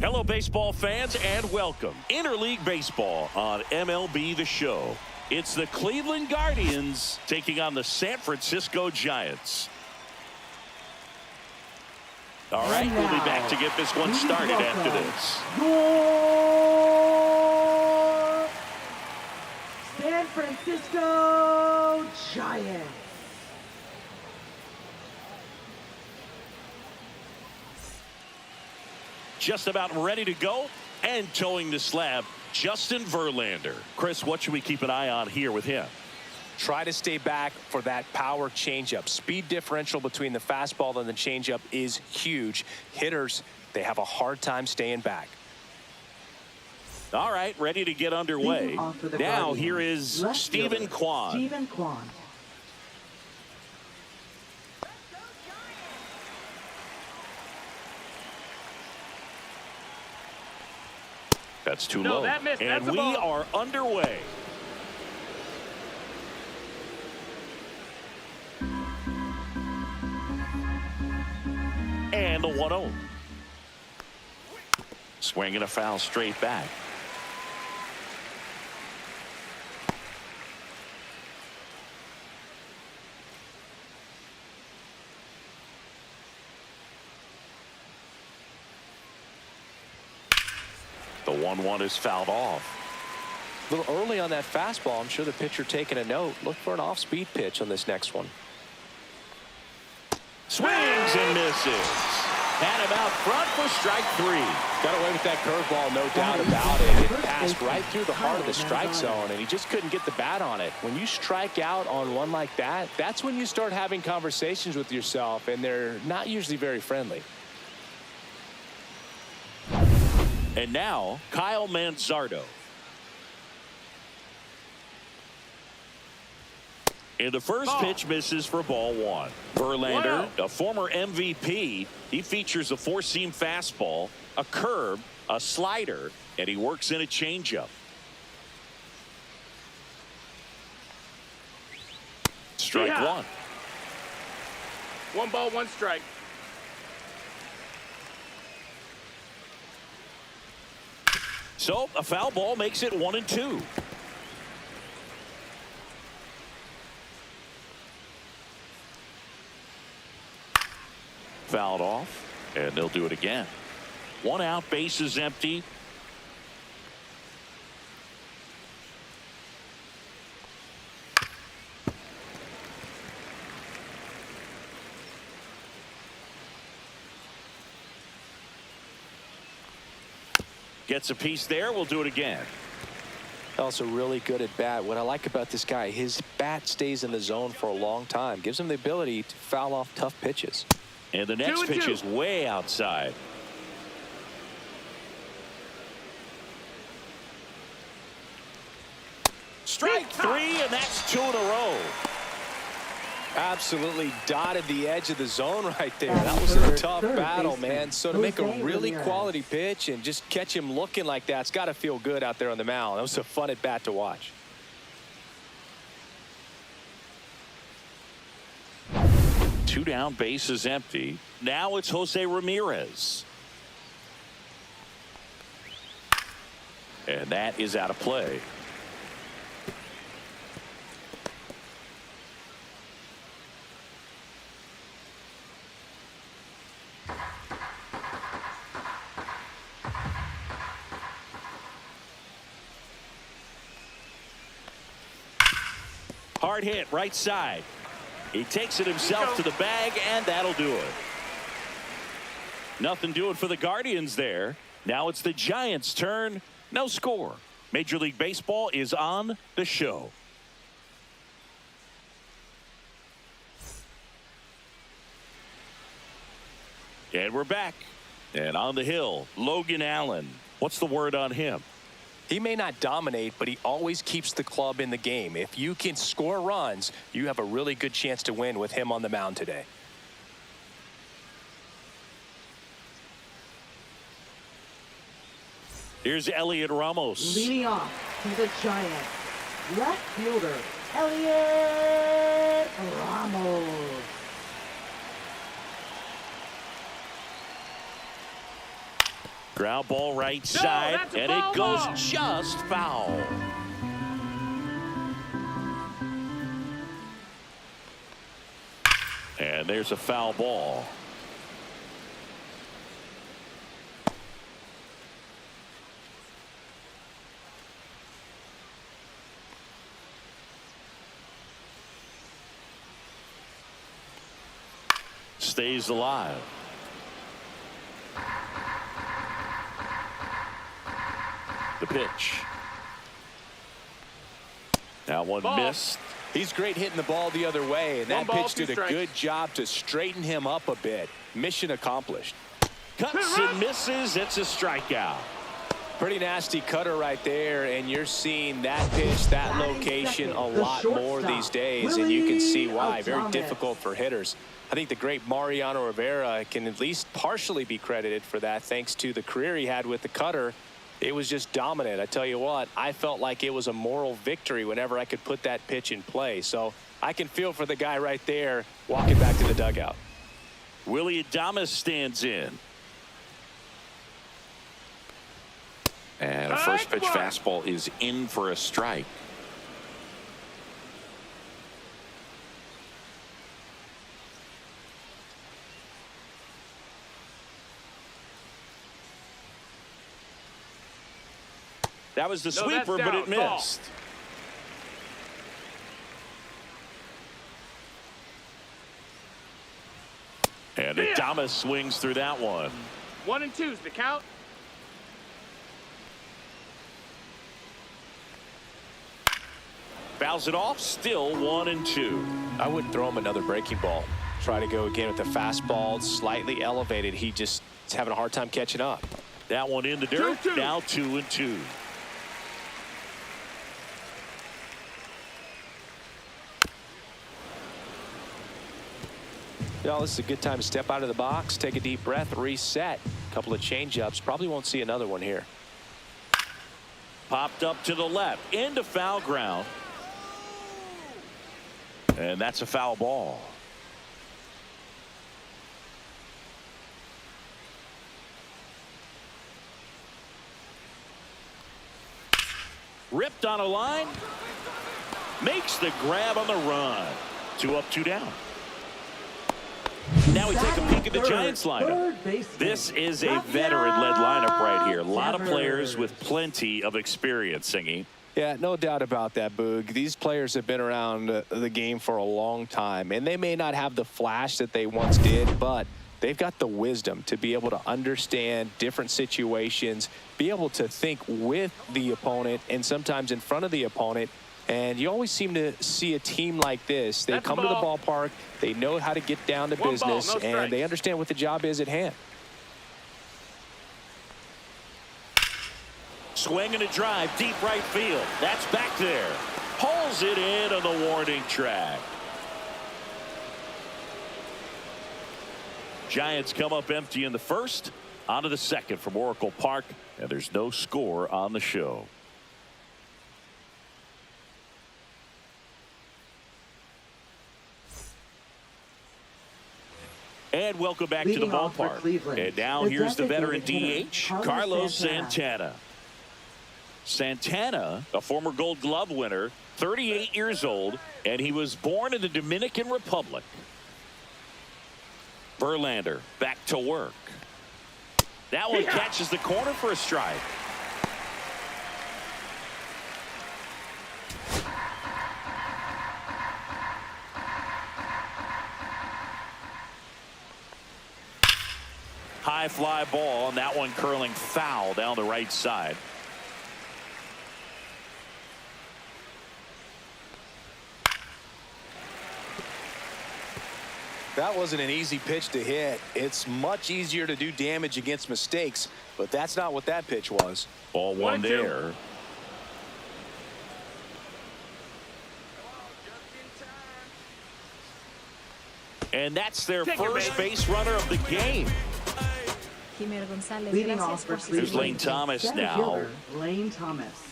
Hello, baseball fans, and welcome. Interleague Baseball on MLB The Show. It's the Cleveland Guardians taking on the San Francisco Giants. All right, we'll be back to get this one started after this. Your San Francisco Giants. Just about ready to go and towing the slab, Justin Verlander. Chris, what should we keep an eye on here with him? Try to stay back for that power changeup. Speed differential between the fastball and the changeup is huge. Hitters, they have a hard time staying back. All right, ready to get underway. Now here is Stephen Kwan. Stephen Kwan. That's too low. And we are underway. And the 1-0. Swinging a foul straight back. The 1-1 is fouled off. A little early on that fastball. I'm sure the pitcher taking a note. Look for an off-speed pitch on this next one. Swings and misses. Had him out front for strike 3. Got away with that curveball, no doubt about it. It passed right through the heart of the strike zone, and he just couldn't get the bat on it. When you strike out on one like that, that's when you start having conversations with yourself, and they're not usually very friendly. And now, Kyle Manzardo. And the first pitch misses for ball 1. Verlander, a former MVP, he features a four-seam fastball, a curve, a slider, and he works in a changeup. Strike 1. 1 ball, 1 strike. So a foul ball makes it 1-2. Fouled off, and they'll do it again. 1 out, bases empty. Gets a piece there. We'll do it again. Also really good at bat. What I like about this guy, his bat stays in the zone for a long time. Gives him the ability to foul off tough pitches. And the next pitch is way outside. Strike 3, and that's 2 in a row. Absolutely dotted the edge of the zone right there. That was a tough battle, man. So to make a really quality pitch and just catch him looking like that, it's got to feel good out there on the mound. That was a fun at bat to watch. Two down, bases empty. Now it's Jose Ramirez. And that is out of play. Hard hit, right side. He takes it himself to the bag, and that'll do it. Nothing doing for the Guardians there. Now it's the Giants' turn. No score. Major League Baseball is on the show. And we're back. And on the hill, Logan Allen. What's the word on him? He may not dominate, but he always keeps the club in the game. If you can score runs, you have a really good chance to win with him on the mound today. Here's Elliot Ramos. Leading off to the Giants, left fielder, Elliot Ramos. Ground ball right side, and it goes just foul. And there's a foul ball. Stays alive. The pitch. That one missed. He's great hitting the ball the other way, and that pitch did a good job to straighten him up a bit. Mission accomplished. Cuts and misses. It's a strikeout. Pretty nasty cutter right there, and you're seeing that pitch, that location a lot more these days, and you can see why. Very difficult for hitters. I think the great Mariano Rivera can at least partially be credited for that, thanks to the career he had with the cutter. It was just dominant. I tell you what, I felt like it was a moral victory whenever I could put that pitch in play. So I can feel for the guy right there walking back to the dugout. Willie Adames stands in. And a first pitch fastball is in for a strike. That was the sweeper, but it missed. And Adames swings through that one. 1 and 2's the count. Fouls it off, still 1 and 2. I wouldn't throw him another breaking ball. Try to go again with the fastball, slightly elevated. He just is having a hard time catching up. That one in the dirt, 2-2. now 2 and 2. Yeah, this is a good time to step out of the box, take a deep breath, reset. A couple of change-ups. Probably won't see another one here. Popped up to the left, into foul ground. And that's a foul ball. Ripped on a line. Makes the grab on the run. 2 up, 2 down. Now we take a peek at the Giants lineup. This is a veteran-led lineup right here. A lot of players with plenty of experience, Singy. Yeah, no doubt about that, Boog. These players have been around the game for a long time, and they may not have the flash that they once did, but they've got the wisdom to be able to understand different situations, be able to think with the opponent and sometimes in front of the opponent. And you always seem to see a team like this. They come to the ballpark, they know how to get down to business, and they understand what the job is at hand. Swing and a drive, deep right field. That's back there. Pulls it in on the warning track. Giants come up empty in the first. On to the second from Oracle Park, and there's no score on the show. And welcome back to the ballpark. And now here's the veteran DH, Carlos Santana. Santana, a former Gold Glove winner, 38 years old, and he was born in the Dominican Republic. Verlander back to work. That one catches the corner for a strike. High fly ball, and that one curling foul down the right side. That wasn't an easy pitch to hit. It's much easier to do damage against mistakes, but that's not what that pitch was. Ball one there. And that's their first base runner of the game. Leading off for Here's Lane Thomas now. Lane Thomas.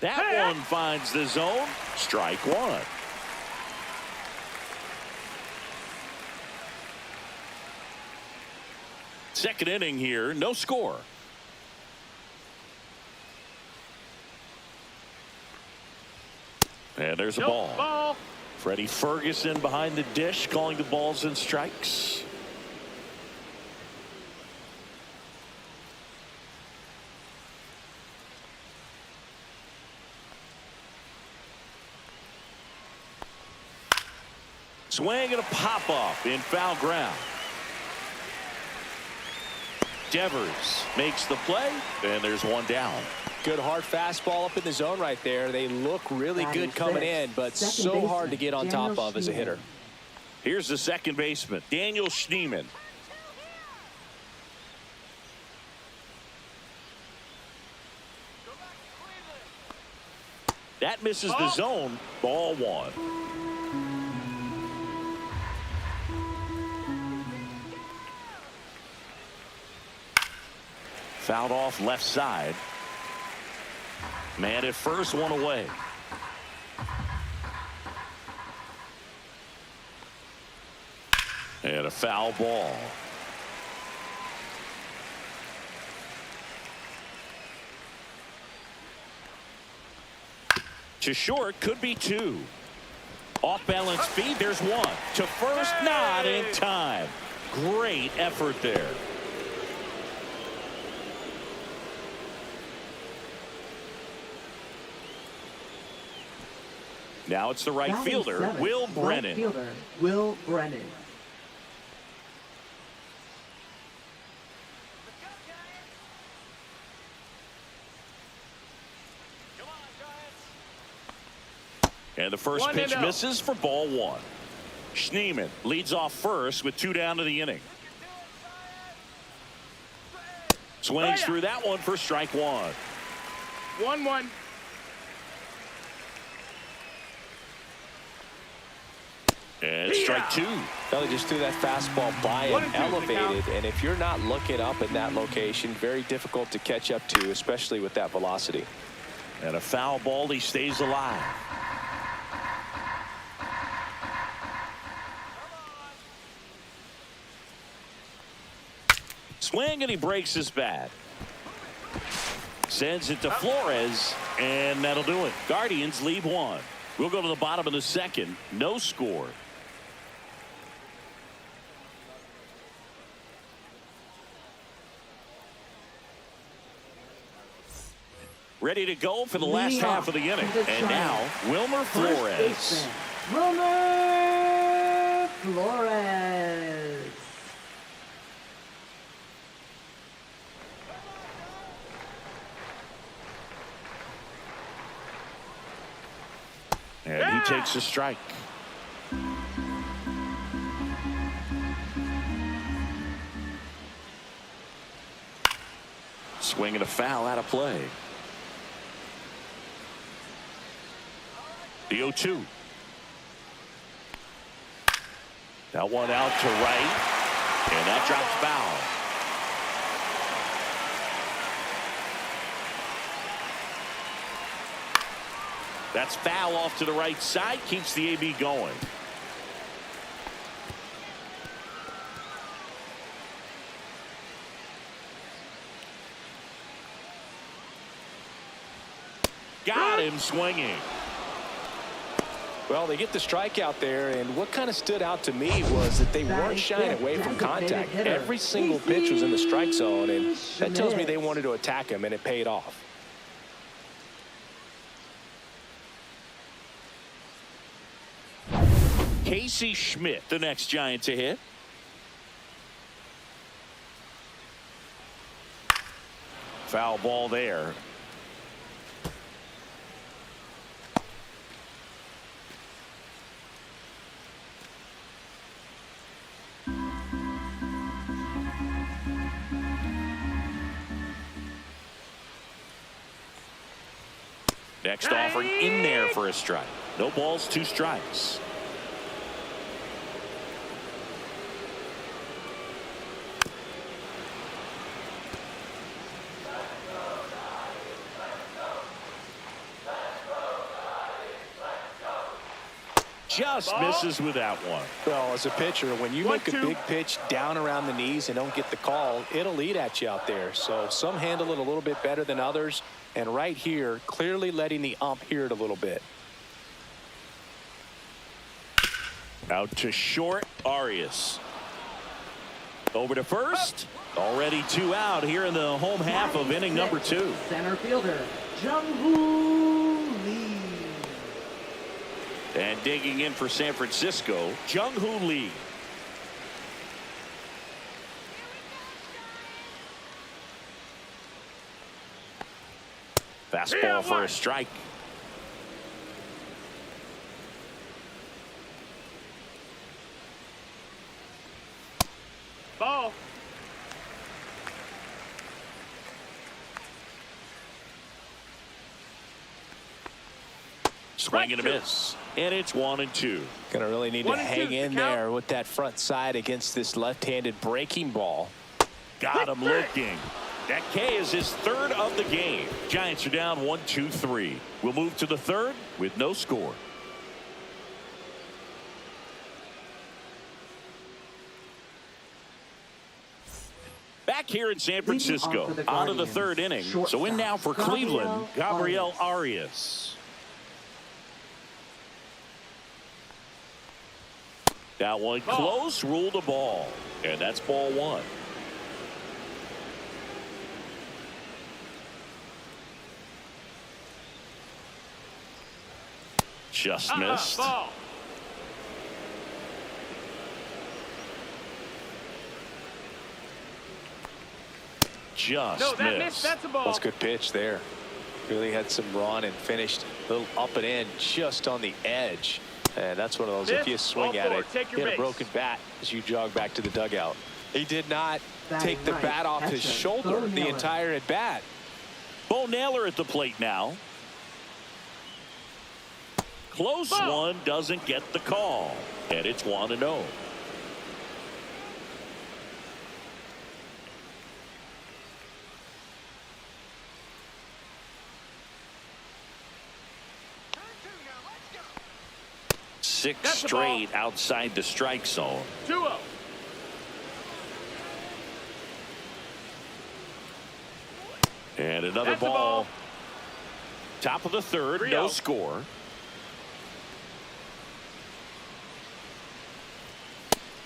That one finds the zone. Strike one. second inning here, no score. And there's a ball. Freddie Ferguson behind the dish calling the balls and strikes. Swing and a pop up in foul ground. Devers makes the play, and there's one down. Good hard fastball up in the zone right there. They look really good coming in, but so hard to get on top of as a hitter. Here's the second baseman, Daniel Schneemann. That misses the zone. Ball one. Fouled off left side. Man at first, one away. And a foul ball. To short, could be two. Off balance feed, there's one. To first, not in time. Great effort there. Now it's the right fielder, Will Brennan. Will Brennan. And the first pitch misses for ball one. Schneemann leads off first with two down to the inning. Swings through that one for strike one. 1-1. And strike two. Well, they just threw that fastball by and elevated, and if you're not looking up in that location, very difficult to catch up to, especially with that velocity. And a foul ball, he stays alive. Swing, and he breaks his bat. Sends it to Flores, and that'll do it. Guardians lead one. We'll go to the bottom of the second. No score. Ready to go for the last half of the inning. And now, Wilmer Flores. Wilmer Flores. And he takes a strike. Swing and a foul out of play. The 0-2. That one out to right. And that drops foul. That's foul off to the right side. Keeps the AB going. Got him swinging. Well, they get the strikeout there, and what kind of stood out to me was that they weren't shying away from contact. Every single pitch was in the strike zone, and that tells me they wanted to attack him, and it paid off. Casey Schmidt, the next Giant to hit. Foul ball there. Next offering in there for a strike. No balls, two strikes. just misses with that one. Well, as a pitcher, when you make a big pitch down around the knees and don't get the call, it'll eat at you out there. So some handle it a little bit better than others. And right here, clearly letting the ump hear it a little bit. Out to short, Arias. Over to first. Already 2 out here in the home half of inning number 2. Center fielder, Jung-Hoo Lee. And digging in for San Francisco, Jung-Hoo Lee. Fastball for a strike. Ball. Swing and a miss. And it's 1-2. Gonna really need to hang in there with that front side against this left-handed breaking ball. Got him looking. That K is his 3rd of the game. Giants are down 1-2-3. We'll move to the 3rd with no score. Back here in San Francisco, on to the 3rd inning. So in now for Cleveland, Gabriel Arias. That one close, ruled a ball. And that's ball 1. Just missed. Ball. Just missed. That's a ball. That's a good pitch there. Really had some run and finished a little up and in just on the edge. And that's one of those, if you swing at it, hit a broken bat as you jog back to the dugout. He did not take the bat off his shoulder the entire at bat. Bo Naylor at the plate now. Close one, doesn't get the call. And it's 1-0. Six straight outside the strike zone. 2-0. And another ball. Top of the 3rd, no score.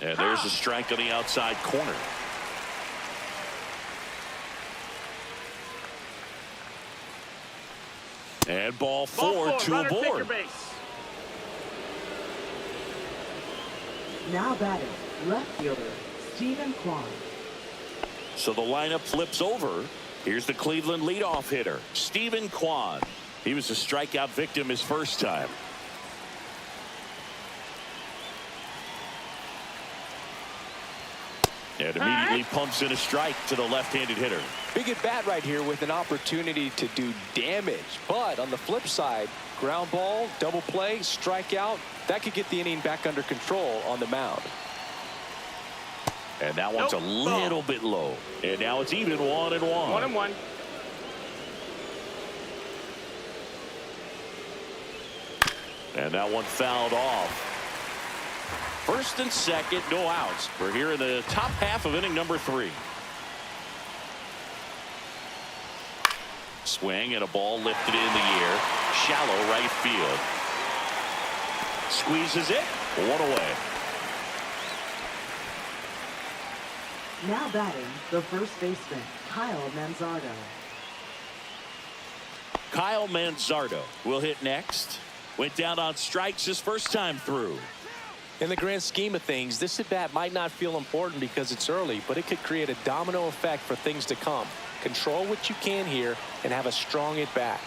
And there's a strike on the outside corner. And ball 4, 2 aboard. Now batting, left fielder, Steven Kwan. So the lineup flips over. Here's the Cleveland leadoff hitter, Steven Kwan. He was a strikeout victim his first time. And immediately pumps in a strike to the left-handed hitter. Big at bat right here with an opportunity to do damage. But on the flip side, ground ball, double play, strikeout, that could get the inning back under control on the mound. And that one's a little bit low. And now it's even 1-1. 1-1. And that one fouled off. First and second, no outs. We're here in the top half of inning number 3. Swing and a ball lifted in the air. Shallow right field. Squeezes it. 1 away. Now batting, the first baseman, Kyle Manzardo. Kyle Manzardo will hit next. Went down on strikes his first time through. In the grand scheme of things, this at bat might not feel important because it's early, but it could create a domino effect for things to come. Control what you can here and have a strong at bat.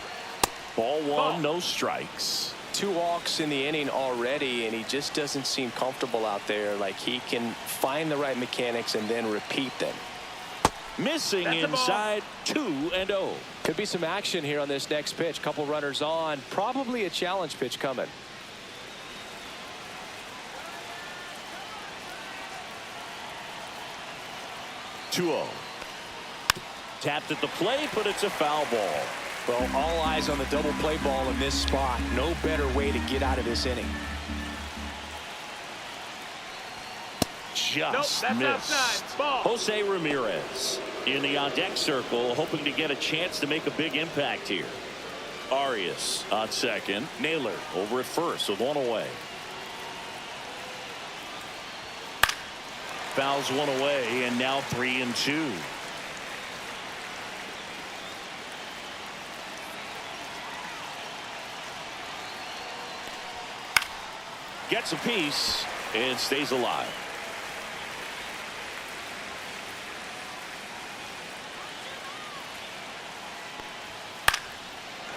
Ball 1, no strikes. 2 walks in the inning already, and he just doesn't seem comfortable out there. Like he can find the right mechanics and then repeat them. Missing inside, 2-0. Could be some action here on this next pitch. Couple runners on. Probably a challenge pitch coming. 2-0. Tapped at the plate, but it's a foul ball. Well, all eyes on the double play ball in this spot. No better way to get out of this inning. just that's missed. outside. Ball. Jose Ramirez in the on-deck circle, hoping to get a chance to make a big impact here. Arias on second. Naylor over at first with one away. Fouls one away, and now 3-2. Gets a piece and stays alive.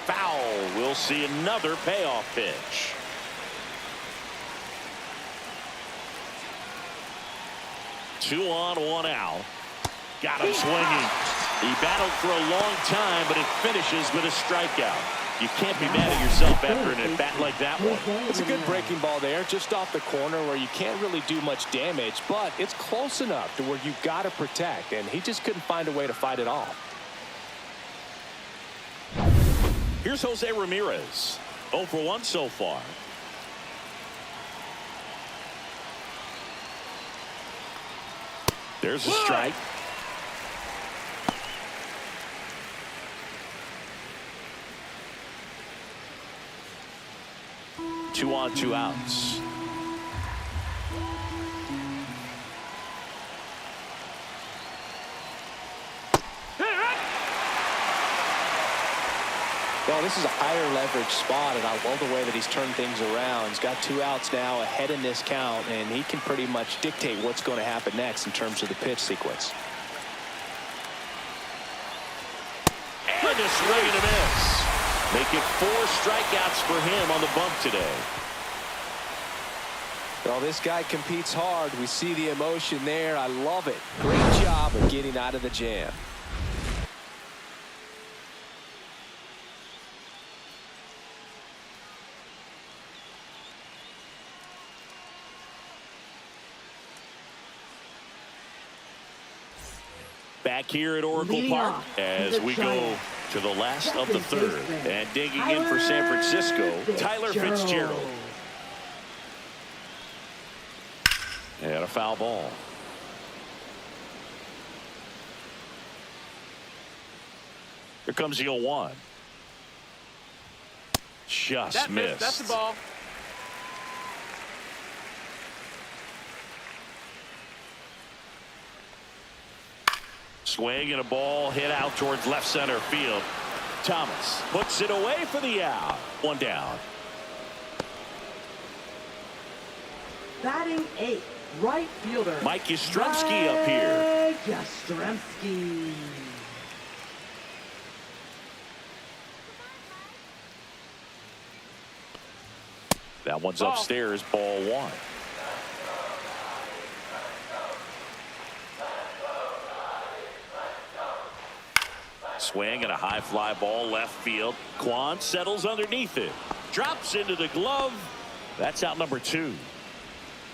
Foul. We'll see another payoff pitch. Two on, one out. Got him swinging. He battled for a long time, but it finishes with a strikeout. You can't be mad at yourself after an at-bat like that one. It's a good breaking ball there, just off the corner where you can't really do much damage, but it's close enough to where you've got to protect, and he just couldn't find a way to fight it off. Here's Jose Ramirez. 0 for 1 so far. There's a strike. Two on, two outs. Well, this is a higher leverage spot, and I love the way that he's turned things around. He's got 2 outs now ahead in this count, and he can pretty much dictate what's going to happen next in terms of the pitch sequence. And a swing and a miss. Make it 4 strikeouts for him on the bump today. Well, this guy competes hard. We see the emotion there. I love it. Great job of getting out of the jam. Back here at Oracle Park as we go to the last of the third. And digging in for San Francisco, Tyler Fitzgerald. And a foul ball. Here comes the 0-1. Just missed. That's the ball. Swing and a ball hit out towards left center field. Thomas puts it away for the out. One down. Batting 8th, right fielder Mike Yastrzemski up here. Yastrzemski. That one's upstairs, ball 1. Swing and a high fly ball left field. Kwan settles underneath it. Drops into the glove. That's out number 2.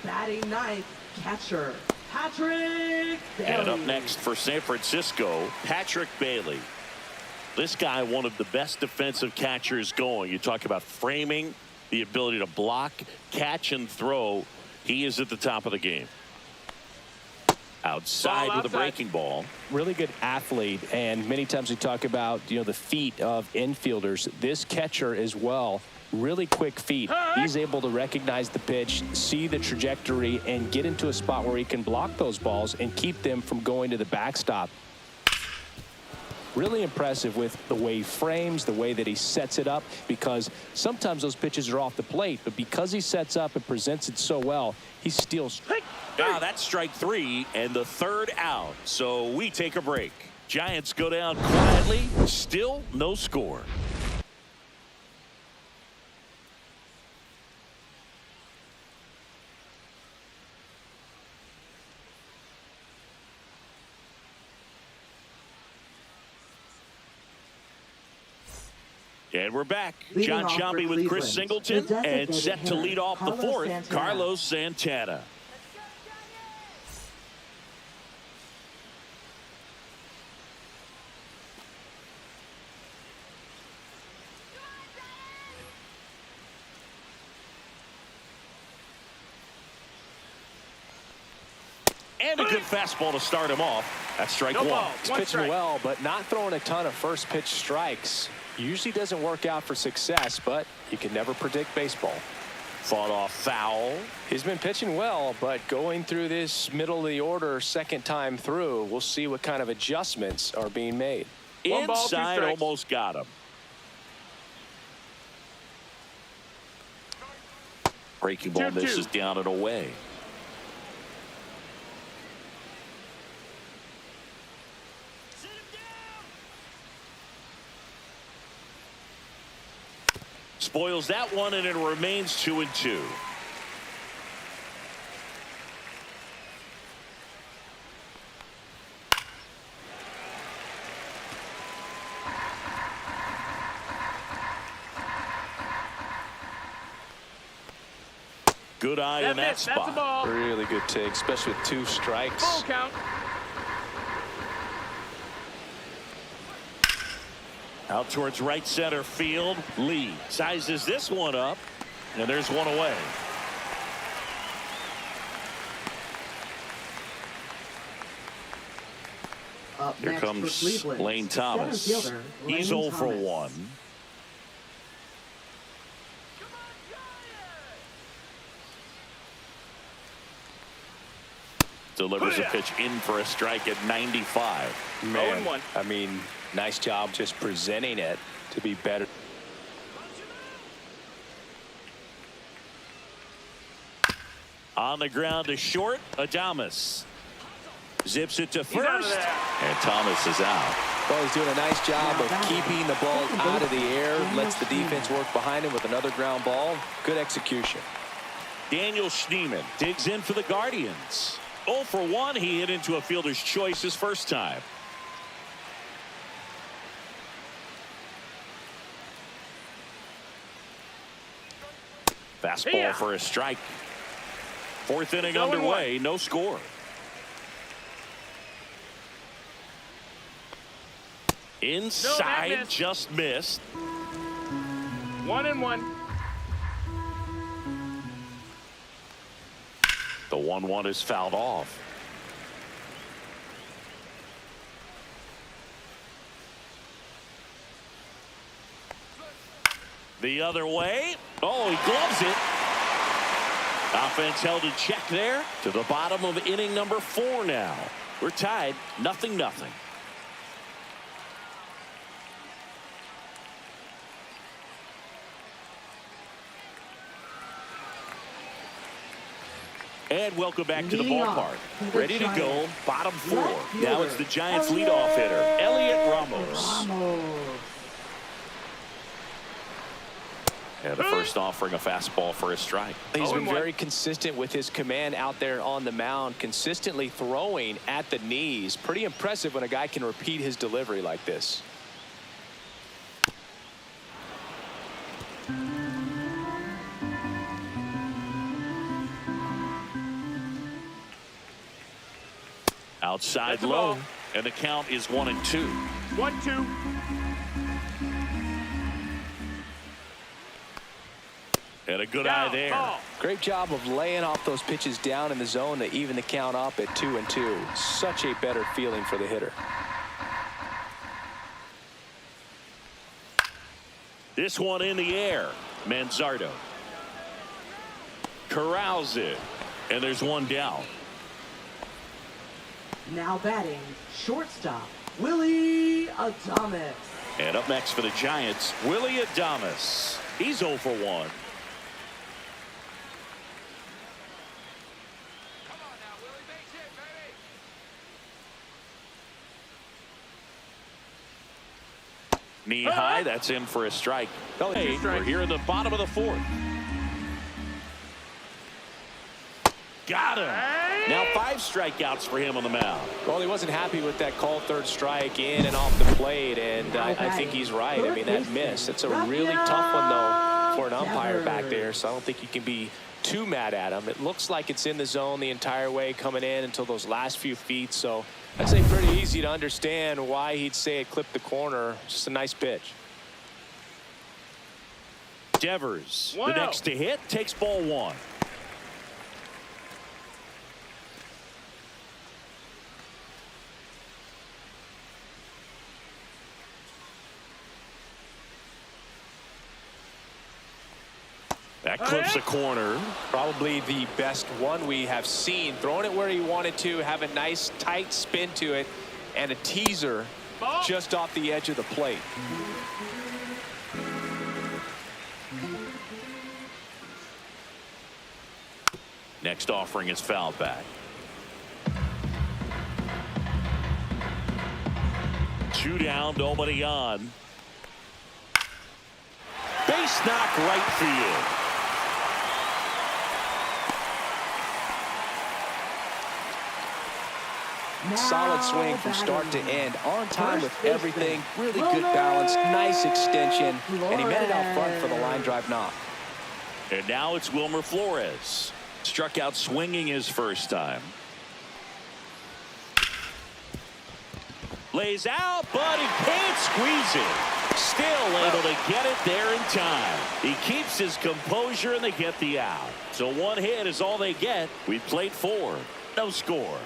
Batting 9th, catcher Patrick Bailey. And up next for San Francisco, Patrick Bailey. This guy, one of the best defensive catchers going. You talk about framing, the ability to block, catch, and throw. He is at the top of the game. Outside with a breaking ball. Really good athlete, and many times we talk about the feet of infielders. This catcher as well, really quick feet. He's able to recognize the pitch, see the trajectory, and get into a spot where he can block those balls and keep them from going to the backstop. Really impressive with the way he frames, the way that he sets it up, because sometimes those pitches are off the plate, but because he sets up and presents it so well, he steals. Now that's strike 3 and the 3rd out. So we take a break. Giants go down quietly. Still no score. And we're back. Leading John off for Sciambi with Chris Cleveland, Singleton the and set to designated lead off the hitter, 4th, Santana. Carlos Santana. And a good fastball to start him off. That's strike No one. ball. He's One pitching strike. well, but not throwing a ton of first pitch strikes. Usually doesn't work out for success, but you can never predict baseball. Fought off foul. He's been pitching well, but going through this middle of the order second time through, we'll see what kind of adjustments are being made. One ball, two Inside, strikes. almost got him. Breaking ball 2-2. misses down and away. Spoils that one, and it remains 2-2. Good eye in that That's a spot. ball. Really good take, especially with 2 strikes. Full count. Out towards right center field. Lee sizes this one up, and there's one away. Up Here next for comes Cleveland, Lane center Thomas. fielder, He's Lane 0 for Thomas. 1. Delivers a pitch in for a strike at 95. Man, 0-1. I mean, nice job just presenting it to be better. On the ground to short, Adames zips it to out of first, there. and Thomas is out. Well, he's doing a nice job of keeping the ball out of the air, lets the defense work behind him with another ground ball. Good execution. Daniel Schneemann digs in for the Guardians. 0 for 1. He hit into a fielder's choice his first time. Fastball Yeah. for a strike. 4th inning 0-1. underway. No score. Inside, missed. just missed. 1-1. The 1-1 is fouled off. The other way. Oh, he gloves it. Offense held in check there to the bottom of inning number 4 now. We're tied 0-0. And welcome back to the Leading off, ballpark. the Ready to go, Giants. bottom 4. Left Now it's fielder, the Giants Elliott leadoff hitter, Elliott Ramos. Ramos. And the first offering a fastball for a strike. He's been 0-1. very consistent with his command out there on the mound, consistently throwing at the knees. Pretty impressive when a guy can repeat his delivery like this. Outside That's a low, ball. and the count is 1-2. 1-2. And a good Down, eye there. ball. Great job of laying off those pitches down in the zone to even the count up at 2-2. Such a better feeling for the hitter. This one in the air. Manzardo corrals it, and there's one down. Now batting, shortstop, Willie Adames. And up next for the Giants, Willie Adames. He's 0 for 1. Knee high, that's in for a strike. Hey, we're here in the bottom of the 4th. Got him. Now 5 strikeouts for him on the mound. Well, he wasn't happy with that called third strike in and off the plate, and I think he's right. I mean, that miss. It's a really tough one, though, for an umpire back there, so I don't think you can be too mad at him. It looks like it's in the zone the entire way coming in until those last few feet, so I'd say pretty easy to understand why he'd say it clipped the corner. Just a nice pitch. Devers, the 1-0. next to hit, takes ball 1. That clips a corner. Probably the best one we have seen. Throwing it where he wanted to, have a nice tight spin to it, and a teaser just off the edge of the plate. Next offering is fouled back. 2 down, nobody on. Base knock right field. Solid swing from start to end, on time with everything, really good balance, nice extension, and he met it out front for the line drive knock. And now it's Wilmer Flores. Struck out swinging his first time. Lays out, but he can't squeeze it. Still able to get it there in time. He keeps his composure and they get the out. So 1 hit is all they get. We've played 4. No score.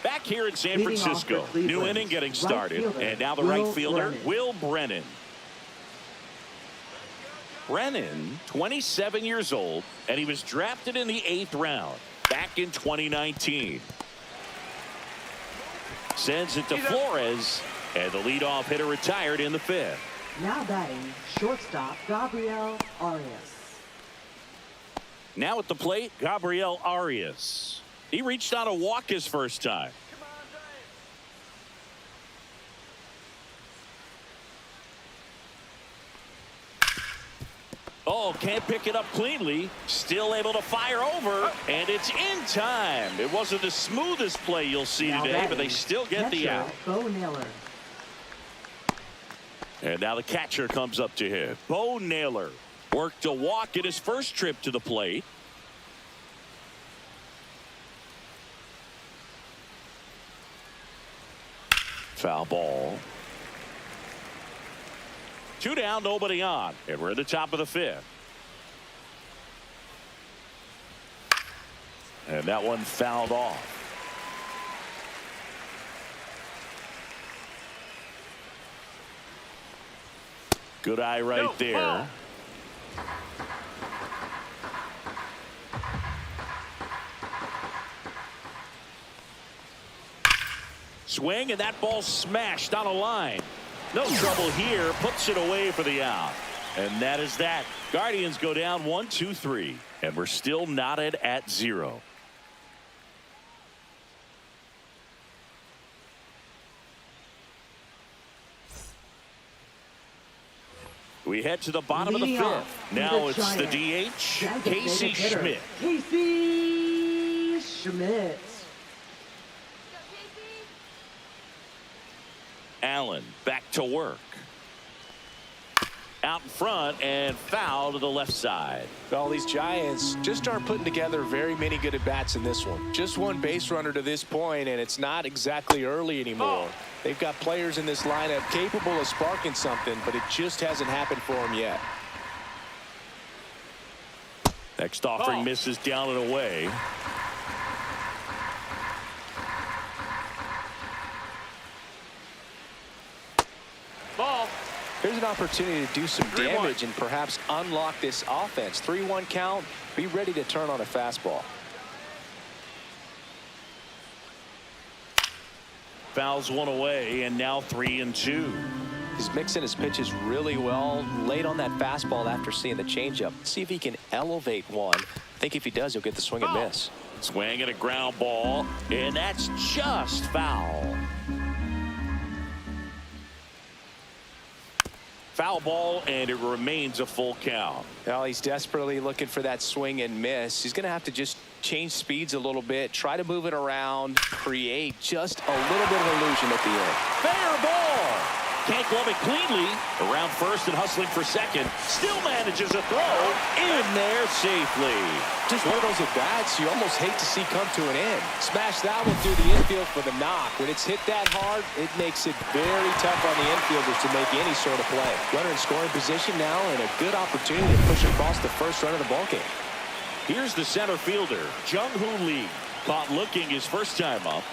Back here in San Francisco, new inning getting started, and now the right fielder, Will Brennan. Brennan, 27 years old, and he was drafted in the 8th round back in 2019. Sends it to Flores, and the leadoff hitter retired in the 5th. Now batting, shortstop Gabriel Arias. Now at the plate, Gabriel Arias. He reached on a walk his first time. Oh, can't pick it up cleanly. Still able to fire over, and it's in time. It wasn't the smoothest play you'll see today, but they still get the out. Bo Naylor. And now the catcher comes up to hit. Bo Naylor worked a walk in his first trip to the plate. Foul ball. 2 down, nobody on, and we're at the top of the 5th. And that one fouled off. Good eye right there. Swing, and that ball smashed on a line. No trouble here. Puts it away for the out. And that is that. Guardians go down 1-2-3. And we're still knotted at 0. We head to the bottom of the 5th. Now it's the DH, Casey Schmidt. Casey Schmidt. Allen back to work. Out in front and foul to the left side. Well, these Giants just aren't putting together very many good at-bats in this one. Just one base runner to this point, and it's not exactly early anymore. They've got players in this lineup capable of sparking something, but it just hasn't happened for them yet. Next offering misses down and away. Ball. Here's an opportunity to do some damage and perhaps unlock this offense. 3-1 count. Be ready to turn on a fastball. Fouls one away, and now 3-2. He's mixing his pitches really well. Late on that fastball after seeing the changeup. See if he can elevate one. I think if he does, he'll get the swing and miss. Swing and a ground ball, and that's just foul. Foul ball, and it remains a full count. Well, he's desperately looking for that swing and miss. He's going to have to just change speeds a little bit, try to move it around, create just a little bit of illusion at the end. Fair ball. Can't glove it cleanly. Around first and hustling for second. Still manages a throw in there safely. Just one of those at-bats you almost hate to see come to an end. Smash that one through the infield for the knock. When it's hit that hard, it makes it very tough on the infielders to make any sort of play. Runner in scoring position now, and a good opportunity to push across the first run of the ballgame. Here's the center fielder, Jung-Hoo Lee. Caught looking his first time up.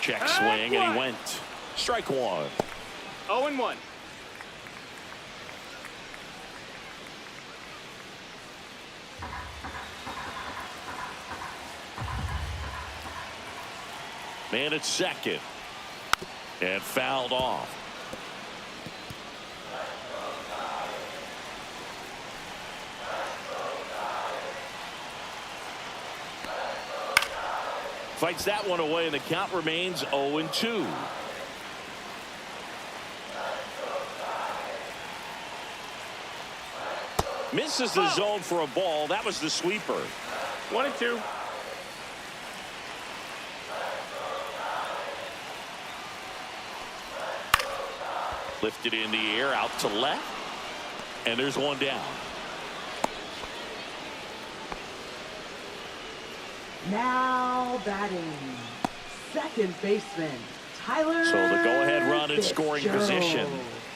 Check swing, and he went. Strike one. 0-1. Man at second. And fouled off. Fights that one away, and the count remains 0-2. Misses the zone for a ball. That was the sweeper. 1-2. Lifted in the air, out to left. And there's one down. Now batting, second baseman, Tyler. So the go-ahead run in scoring Fitzgerald. position.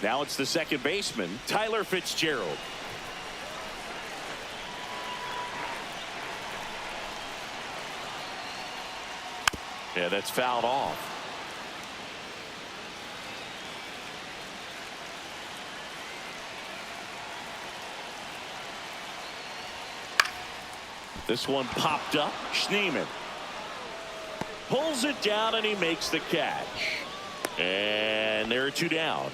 Now it's the second baseman, Tyler Fitzgerald. Yeah, that's fouled off. This one popped up. Schneemann pulls it down, and he makes the catch. And there are two down.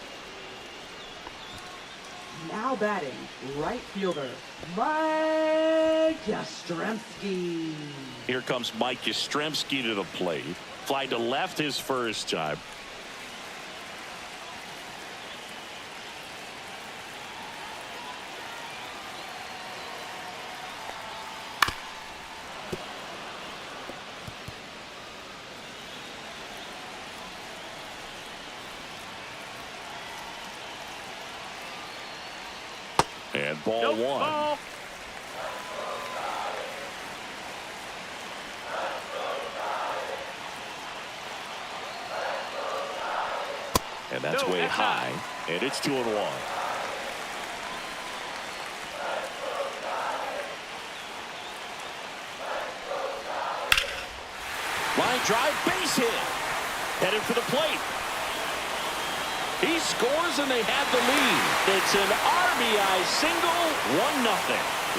Now batting, right fielder, Mike Yastrzemski. Here comes Mike Yastrzemski to the plate. Fly to left his first time. And ball Nope, one. ball. And that's way high. And it's 2-1. Line drive, base hit. Headed for the plate. He scores, and they have the lead. It's an RBI single, 1-0.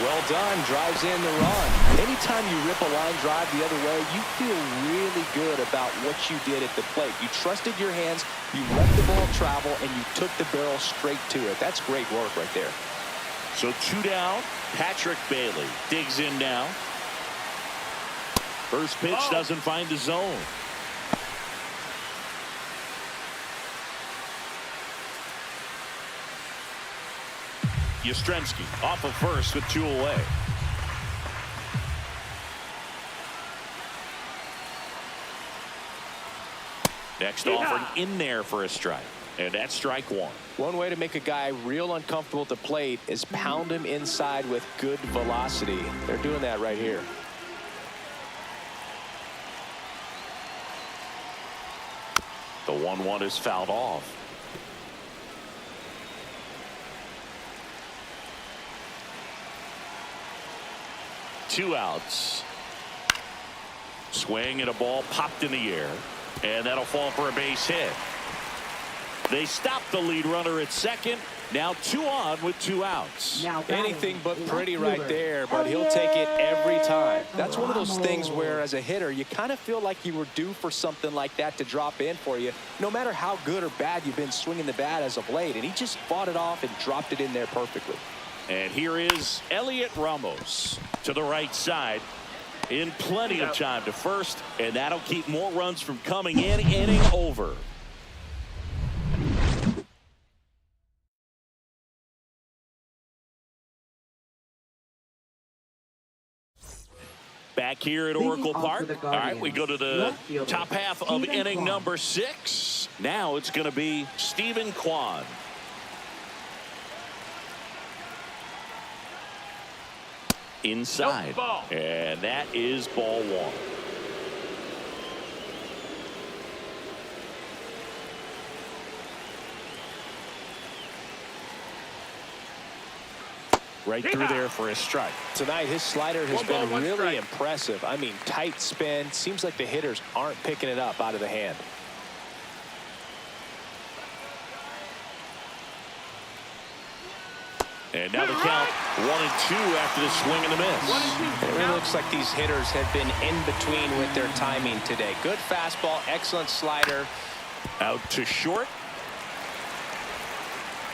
Well done. Drives in the run. Anytime you rip a line drive the other way, you feel really good about what you did at the plate. You trusted your hands, you let the ball travel, and you took the barrel straight to it. That's great work right there. So two down. Patrick Bailey digs in now. First pitch doesn't find the zone. Yastrzemski off of first with two away. Next offering in there for a strike. And that's strike one. One way to make a guy real uncomfortable at the plate is pound him inside with good velocity. They're doing that right here. The 1-1 is fouled off. Two outs. Swing, and a ball popped in the air. And that'll fall for a base hit. They stop the lead runner at second. Now 2 on with 2 outs. Now batting, Anything but left pretty right fielder, there, but he'll take it every time. That's one of those Ramos. things where, as a hitter, you kind of feel like you were due for something like that to drop in for you, no matter how good or bad you've been swinging the bat as of late. And he just fought it off and dropped it in there perfectly. And here is Elliot Ramos to the right side. In plenty of time to first, and that'll keep more runs from coming in. Inning over. Back here at Oracle Park. All right, we go to the top half of inning number 6. Now it's going to be Stephen Kwan. Inside. And that is ball one. right through there for a strike. Tonight, his slider has One ball, been one really strike. impressive. I mean, tight spin. Seems like the hitters aren't picking it up out of the hand. And now the count 1-2 after the swing and a miss. It really looks like these hitters have been in between with their timing today. Good fastball, excellent slider. Out to short.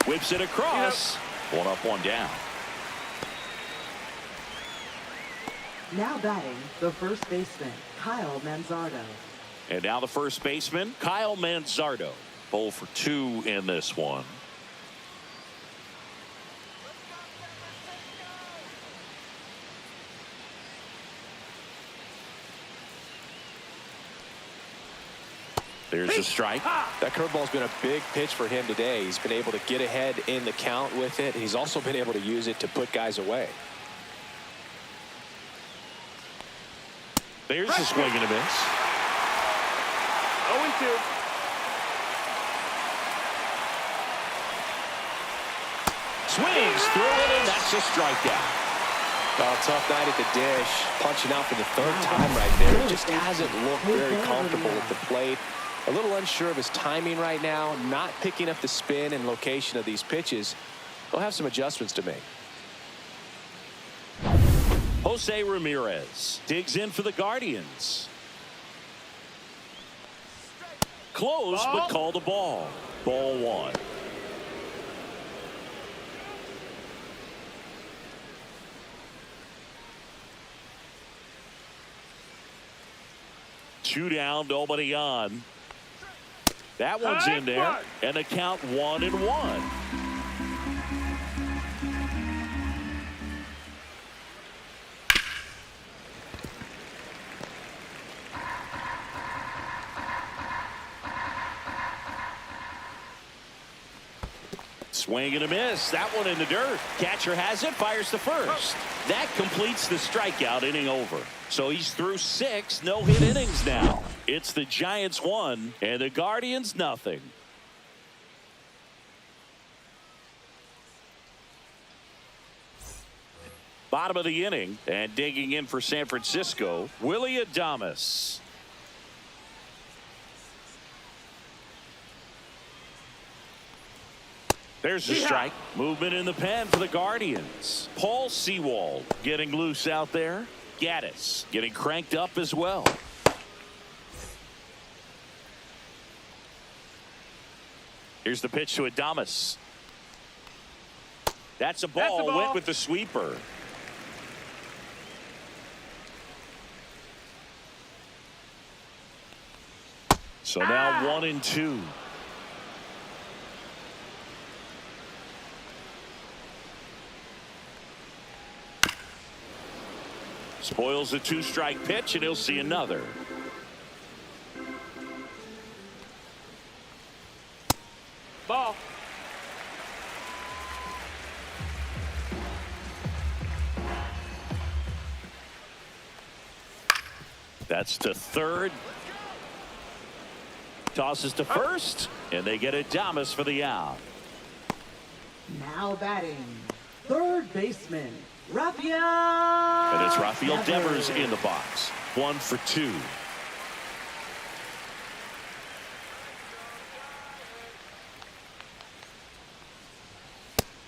Whips it across. One up, one down. Now batting, the first baseman, Kyle Manzardo. And now the first baseman, Kyle Manzardo. 0 for 2 in this one. There's a strike. That curveball's been a big pitch for him today. He's been able to get ahead in the count with it. He's also been able to use it to put guys away. There's a swing and a miss. 0-2. Swings through it, and that's a strikeout. Well, tough night at the dish. Punching out for the third time right there. Just hasn't looked very comfortable at the plate. A little unsure of his timing right now. Not picking up the spin and location of these pitches. He'll have some adjustments to make. Jose Ramirez digs in for the Guardians. Close, but called a ball. Ball one. Two down, nobody on. That one's in there, and the count 1-1. Swing and a miss. That one in the dirt. Catcher has it, fires to first. That completes the strikeout, inning over. So he's through 6 no-hit innings now. It's the Giants 1 and the Guardians nothing. Bottom of the inning, and digging in for San Francisco, Willie Adames. There's a strike. Movement in the pen for the Guardians. Paul Sewald getting loose out there. Gaddis getting cranked up as well. Here's the pitch to Adames. That's a ball. Went with the sweeper. So now 1-2. Spoils a 2-strike pitch, and he'll see another. Ball. That's to third. Tosses to first, and they get Adames for the out. Now batting, third baseman, Rafael. And it's Rafael Devers in the box. 1 for 2.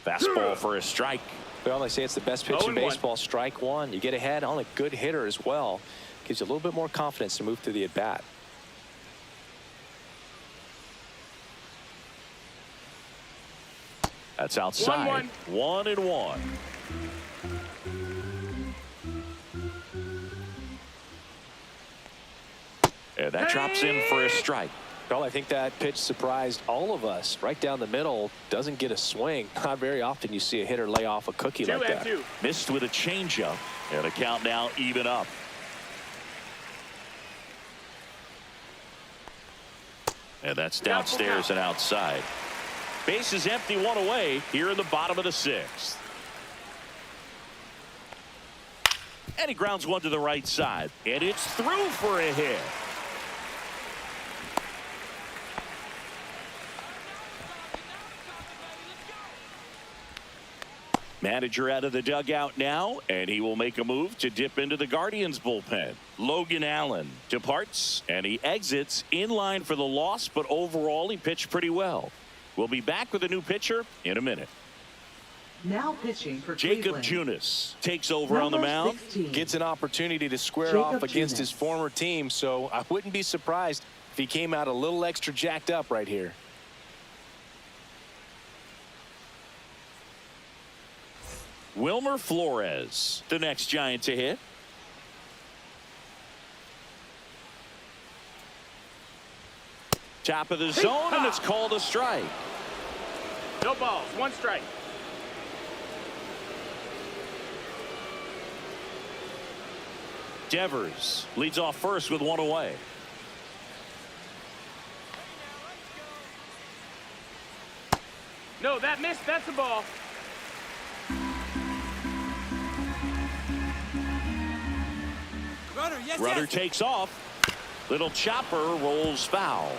Fastball for a strike. Well, they say it's the best pitch in 0-1. baseball. Strike one. You get ahead on a good hitter as well. Gives you a little bit more confidence to move through the at-bat. That's outside. 1-1. And that drops in for a strike. Well, I think that pitch surprised all of us. Right down the middle, doesn't get a swing. Not very often you see a hitter lay off a cookie like that. 2-2. Missed with a changeup, and the count now even up. And that's downstairs and outside. Base is empty, 1 away here in the bottom of the 6th. And he grounds one to the right side, and it's through for a hit. Manager out of the dugout now, and he will make a move to dip into the Guardians bullpen. Logan Allen departs, and he exits in line for the loss, but overall he pitched pretty well. We'll be back with a new pitcher in a minute. Now pitching for Jacob Cleveland. Junis takes over on the mound. 16. Gets an opportunity to square Jacob off against Junis. his former team, so I wouldn't be surprised if he came out a little extra jacked up right here. Wilmer Flores, the next Giant to hit. Top of the zone, and it's called a strike. No balls, 1 strike. Devers leads off first with 1 away. No, that missed. That's a ball. Runner takes off. Little chopper rolls foul.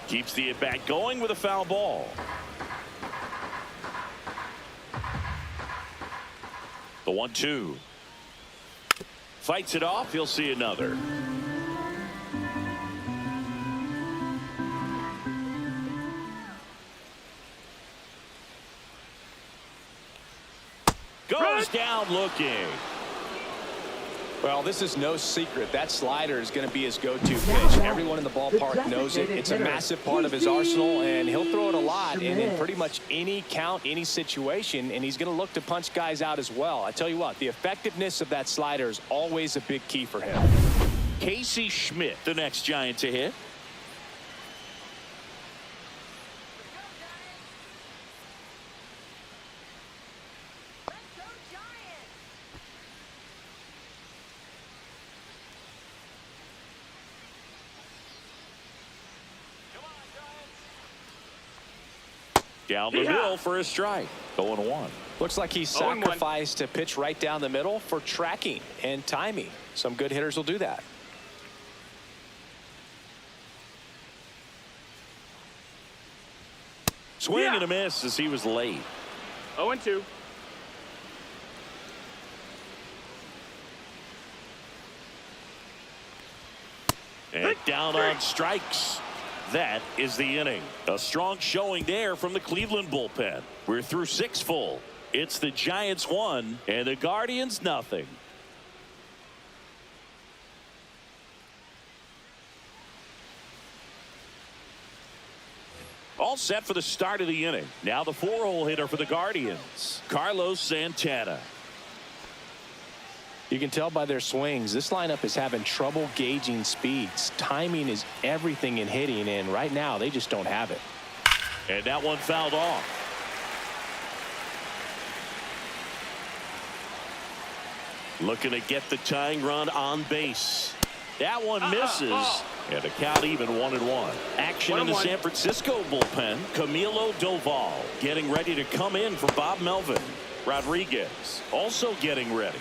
Keeps the at-bat going with a foul ball. The 1-2. Fights it off. He'll see another. Goes down looking. Well, this is no secret. That slider is going to be his go-to pitch. Everyone in the ballpark knows it. It's a massive part of his arsenal, and he'll throw it a lot and in pretty much any count, any situation, and he's going to look to punch guys out as well. I tell you what, the effectiveness of that slider is always a big key for him. Casey Schmidt, the next Giant to hit. Down the middle for a strike. 0-1. Looks like he sacrificed a pitch right down the middle for tracking and timing. Some good hitters will do that. Swing and a miss as he was late. 0-2. And down on strikes. That is the inning. A strong showing there from the Cleveland bullpen. We're through 6 full. It's the Giants 1 and the Guardians nothing. All set for the start of the inning. Now the 4-hole hitter for the Guardians, Carlos Santana. You can tell by their swings, this lineup is having trouble gauging speeds. Timing is everything in hitting, and right now they just don't have it. And that one fouled off. Looking to get the tying run on base. That one misses. And a count even 1-1. Action in the San Francisco bullpen. Camilo Doval getting ready to come in for Bob Melvin. Rodriguez also getting ready.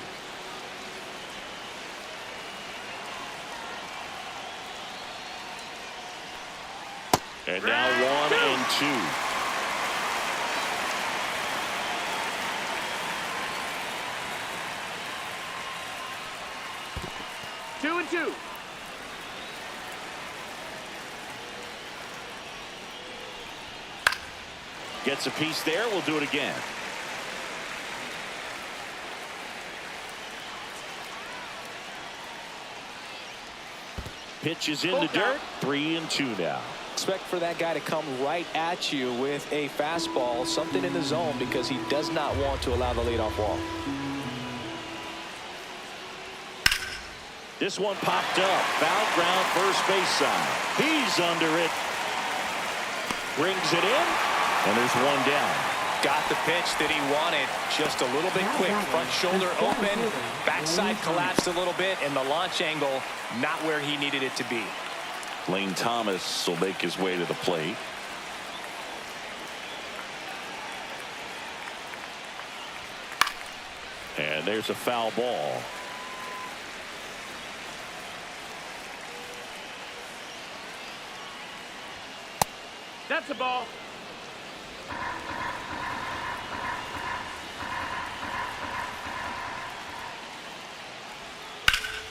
And now 1-2. Two and two. Gets a piece there. We'll do it again. Pitch is in the dirt. 3-2 now. Expect for that guy to come right at you with a fastball, something in the zone, because he does not want to allow the leadoff walk. This one popped up. Foul ground first base side. He's under it. Brings it in. And there's one down. Got the pitch that he wanted. Just a little bit quick. Front shoulder open. Backside collapsed a little bit. And the launch angle not where he needed it to be. Lane Thomas will make his way to the plate. And there's a foul ball. That's a ball.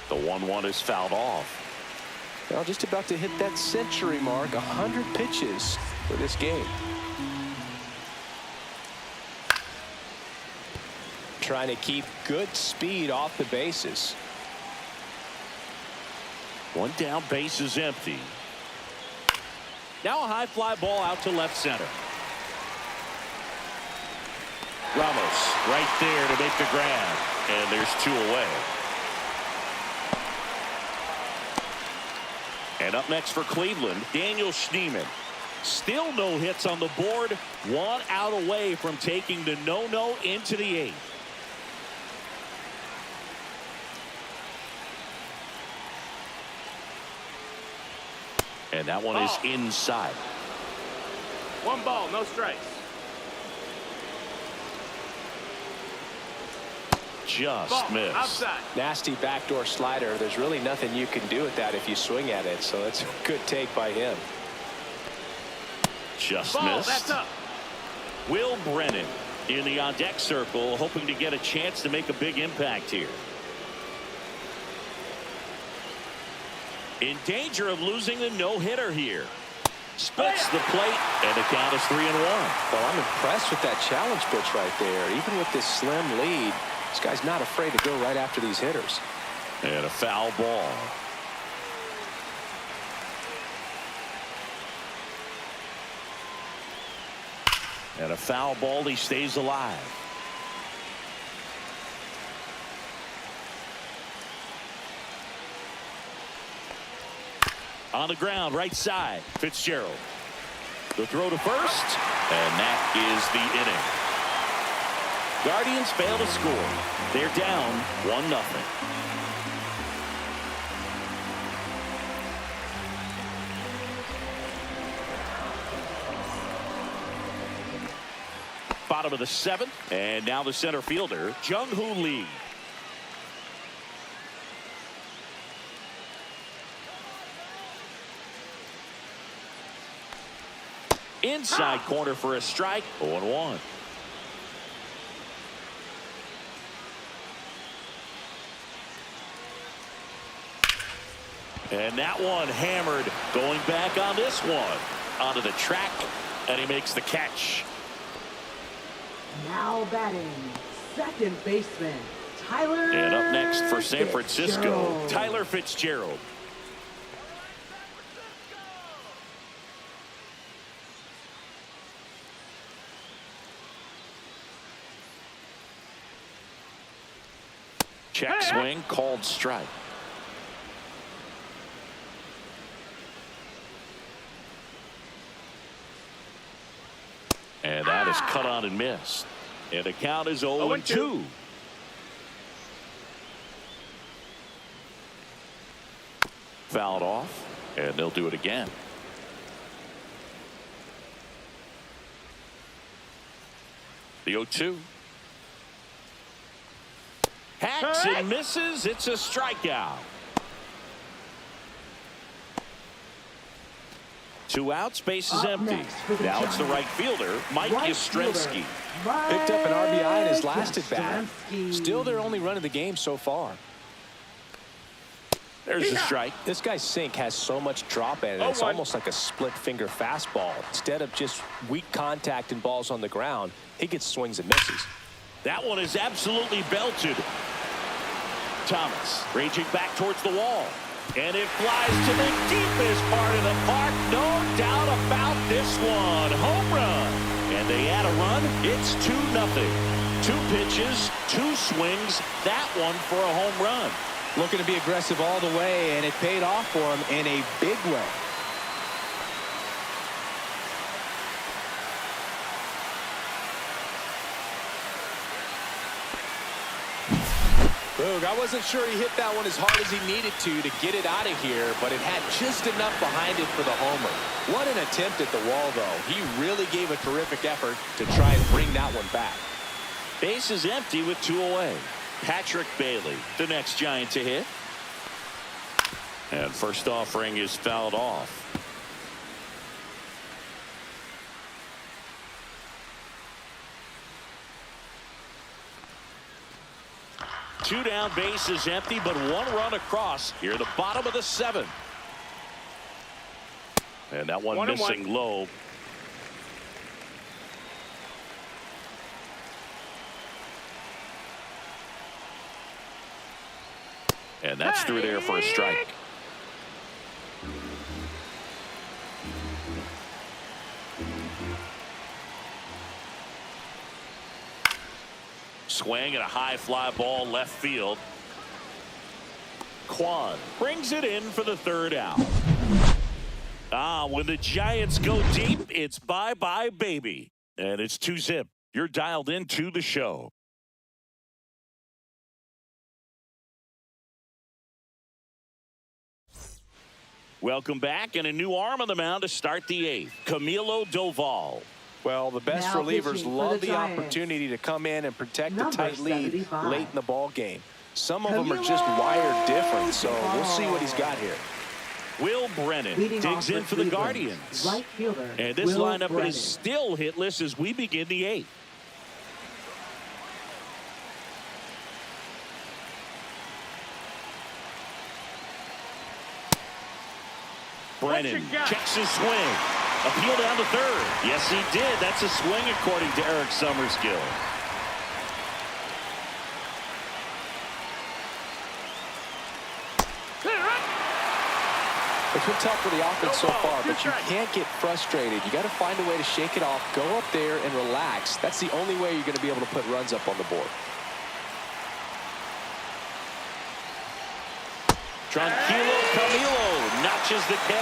The 1-1 is fouled off. Well, just about to hit that century mark, 100 pitches for this game. Trying to keep good speed off the bases. One down, base is empty. Now a high fly ball out to left center. Ramos right there to make the grab, and there's 2 away. And up next for Cleveland, Daniel Schneemann. Still no hits on the board. 1 out away from taking the no-no into the 8th. And that one is inside. 1 ball, no strikes. Just Ball, missed. outside. Nasty backdoor slider. There's really nothing you can do with that if you swing at it. So it's a good take by him. Just Ball, missed. that's up. Will Brennan in the on-deck circle, hoping to get a chance to make a big impact here. In danger of losing the no-hitter here. Splits the plate, and the count is 3-1. Well, I'm impressed with that challenge pitch right there. Even with this slim lead, this guy's not afraid to go right after these hitters. And a foul ball. And a foul ball. He stays alive. On the ground, right side, Fitzgerald. The throw to first, and that is the inning. Guardians fail to score. They're down 1-0. Bottom of the 7th, and now the center fielder, Jung-Hoo Lee. Inside corner for a strike. 0-1. And that one hammered. Going back on this one. Onto the track. And he makes the catch. Now batting, second baseman, Tyler. And up next for San Francisco, Fitzgerald. Tyler Fitzgerald. Check swing, called strike. And that is cut on and missed. And the count is 0-2. Fouled off, and they'll do it again. The 0-2. Hacks and misses. It's a strikeout. 2 outs, base is empty. Now it's the right fielder, Mike Yastrzemski. Picked up an RBI in his last at bat. Still their only run of the game so far. There's a strike. This guy's sink has so much drop in it. It's almost like a split finger fastball. Instead of just weak contact and balls on the ground, he gets swings and misses. That one is absolutely belted. Thomas raging back towards the wall. And it flies to the deepest part of the park. No doubt about this one. Home run. And they add a run. It's 2-0. 2 pitches, 2 swings. That one for a home run. Looking to be aggressive all the way, and it paid off for him in a big way. Boog, I wasn't sure he hit that one as hard as he needed to get it out of here, but it had just enough behind it for the homer. What an attempt at the wall, though. He really gave a terrific effort to try and bring that one back. Base is empty with 2 away. Patrick Bailey, the next Giant to hit. And first offering is fouled off. 2 down, bases empty, but 1 run across here in the bottom of the 7th. And that one missing low. And that's through there for a strike. Swing and a high fly ball left field. Quan brings it in for the 3rd out. When the Giants go deep, it's bye-bye, baby. And it's 2-zip. You're dialed into the show. Welcome back, and a new arm on the mound to start the 8th. Camilo Doval. Well, the best Now relievers love the Giants. opportunity to come in and protect Number a tight lead 75. late in the ball game. Some of them are just wired different, so we'll see what he's got here. Will Brennan Leading digs off in for the Guardians. Right fielder, And this Will lineup Brennan. is still hitless as we begin the 8th. Brennan checks his swing. Appeal down to 3rd. Yes, he did. That's a swing according to Eric Summerskill. It's been tough for the offense so far, but you can't get frustrated. You got to find a way to shake it off, go up there and relax. That's the only way you're going to be able to put runs up on the board. Tranquilo Camilo notches the K.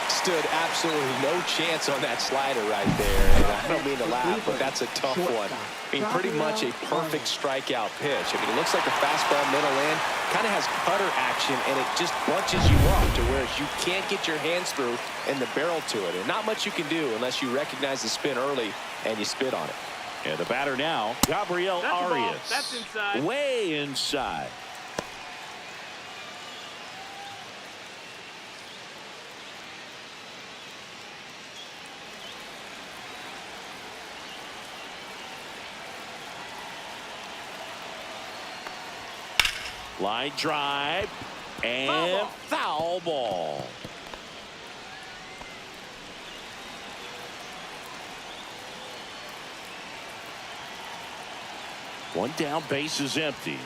Stood absolutely no chance on that slider right there. And I don't mean to laugh, but that's a tough one. I mean, pretty much a perfect strikeout pitch. I mean, it looks like a fastball middle in, kind of has cutter action, and it just bunches you up to where you can't get your hands through and the barrel to it. And not much you can do unless you recognize the spin early and you spit on it. And the batter now, Gabriel Arias. That's inside. Way inside. Line drive and foul ball. One down, base is empty.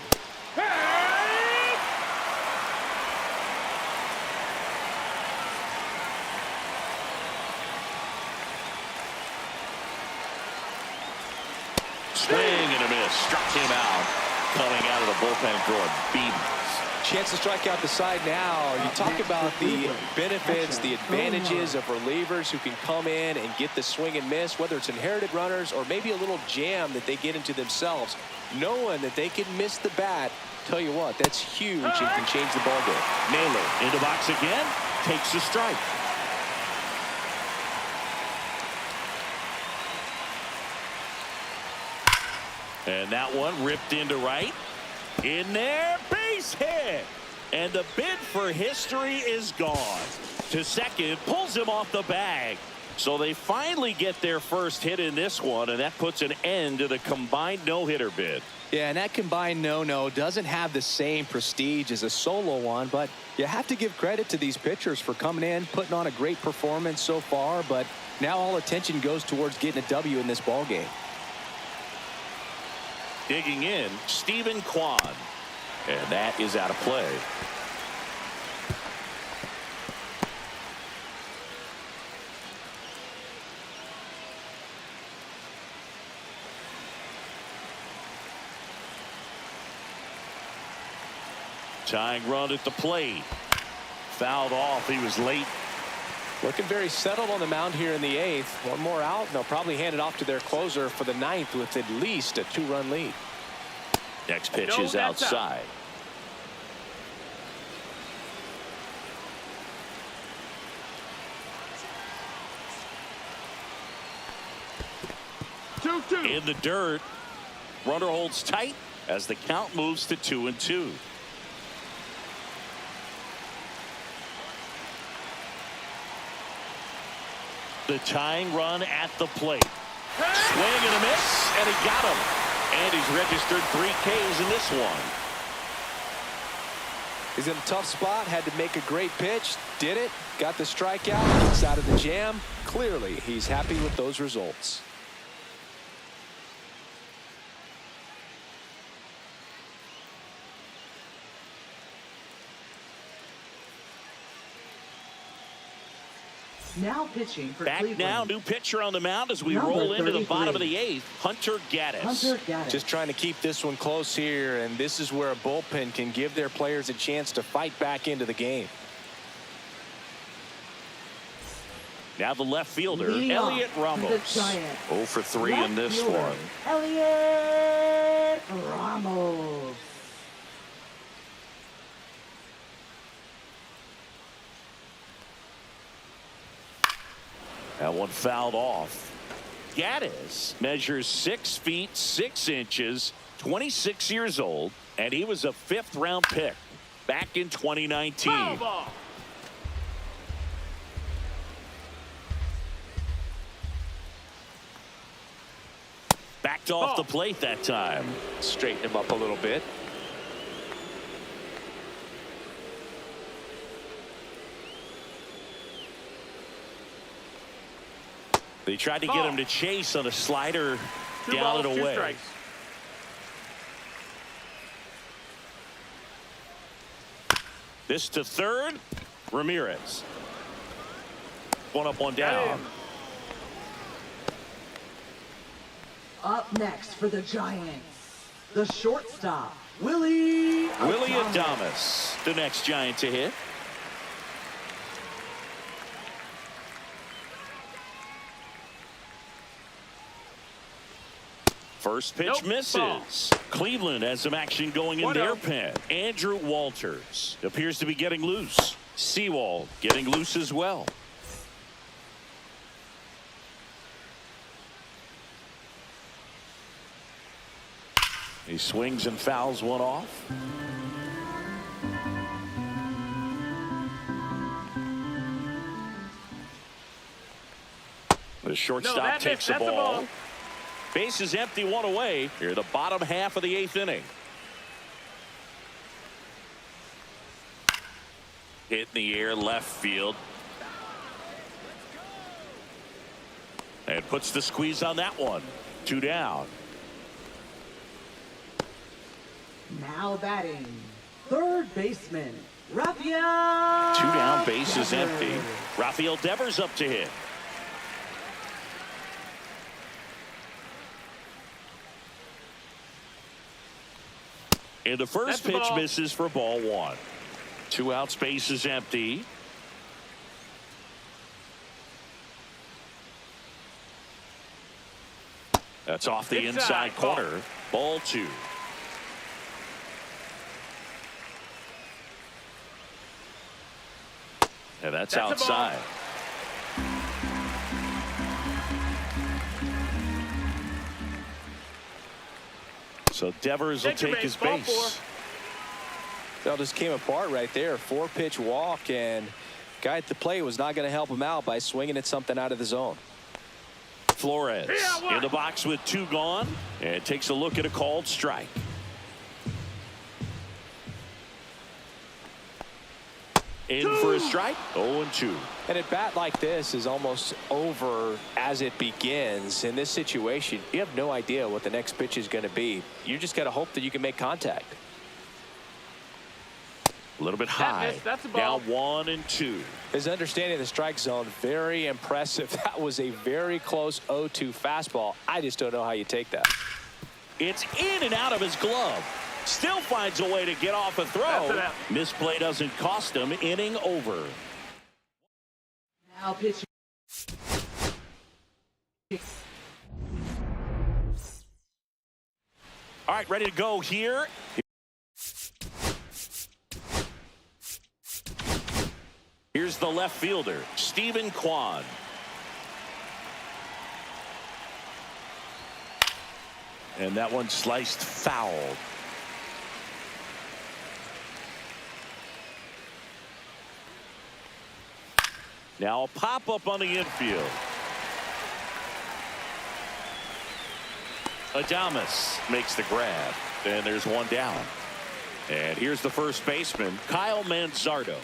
Swing and a miss. Struck him out. Coming out of the bullpen for a beat. Chance to strike out the side now. You talk about the benefits, the advantages of relievers who can come in and get the swing and miss, whether it's inherited runners or maybe a little jam that they get into themselves. Knowing that they can miss the bat, tell you what, that's huge and can change the ball game. Naylor in the box again, takes the strike. And that one ripped into right. In there, base hit. And the bid for history is gone. To second, pulls him off the bag. So they finally get their first hit in this one, and that puts an end to the combined no-hitter bid. Yeah, and that combined no-no doesn't have the same prestige as a solo one, but you have to give credit to these pitchers for coming in, putting on a great performance so far, but now all attention goes towards getting a W in this ball game. Digging in, Stephen Kwan. And that is out of play. Tying run at the plate. Fouled off. He was late. Looking very settled on the mound here in the 8th. One more out, and they'll probably hand it off to their closer for the 9th with at least a 2-run lead. Next pitch is outside. In the dirt. Runner holds tight as the count moves to 2-2. The tying run at the plate. Swing and a miss, and he got him. And he's registered 3 Ks in this one. He's in a tough spot, had to make a great pitch, did it, got the strikeout, gets out of the jam. Clearly, he's happy with those results. Now pitching for Back Cleveland. now, new pitcher on the mound as we Number roll into the 33. bottom of the 8th, Hunter Gaddis. Hunter Gaddis. Just trying to keep this one close here, and this is where a bullpen can give their players a chance to fight back into the game. Now the left fielder, Leading Elliot off the Ramos. Giants. 0 for 3 in Left this fielder, one. Elliot Ramos. That one fouled off. Gaddis measures 6 feet 6 inches, 26 years old, and he was a 5th-round pick back in 2019. Foul ball. Backed off the plate that time. Straighten him up a little bit. They tried to get him to chase on a slider 2 down balls, and 2 away. strikes. This to third, Ramirez. 1 up, 1 down. Up next for the Giants, the shortstop, Willie Adames, the next Giant to hit. First pitch Nope. misses. Ball. Cleveland has some action going in their 1-0. pen. Andrew Walters appears to be getting loose. Sewald getting loose as well. He swings and fouls one off. The shortstop takes the ball. Base is empty, 1 away. Here, the bottom half of the 8th inning. Hit in the air, left field. And puts the squeeze on that one. 2 down. Now batting, third baseman, Rafael. 2 down, base is Devers. empty. Rafael Devers up to hit. And the first That's a pitch ball. misses for ball 1. 2 outs, base is empty. That's off the inside corner. Ball 2. And that's a ball. outside. So Devers will take his Ball base. 4. That just came apart right there. 4-pitch walk, and guy at the plate was not going to help him out by swinging at something out of the zone. Flores in the box with 2 gone, and takes a look at a called strike. In for a strike. 0-2. And a bat like this is almost over as it begins. In this situation, you have no idea what the next pitch is going to be. You just got to hope that you can make contact. A little bit high. That's a ball. Now 1-2. His understanding of the strike zone, very impressive. That was a very close 0-2 fastball. I just don't know how you take that. It's in and out of his glove. Still finds a way to get off a throw. Misplay doesn't cost him. Inning over. Now pitching. All right, ready to go here. Here's the left fielder, Stephen Kwan. And that one sliced foul. Now a pop up on the infield. Adames makes the grab, and there's one down. And here's the first baseman, Kyle Manzardo.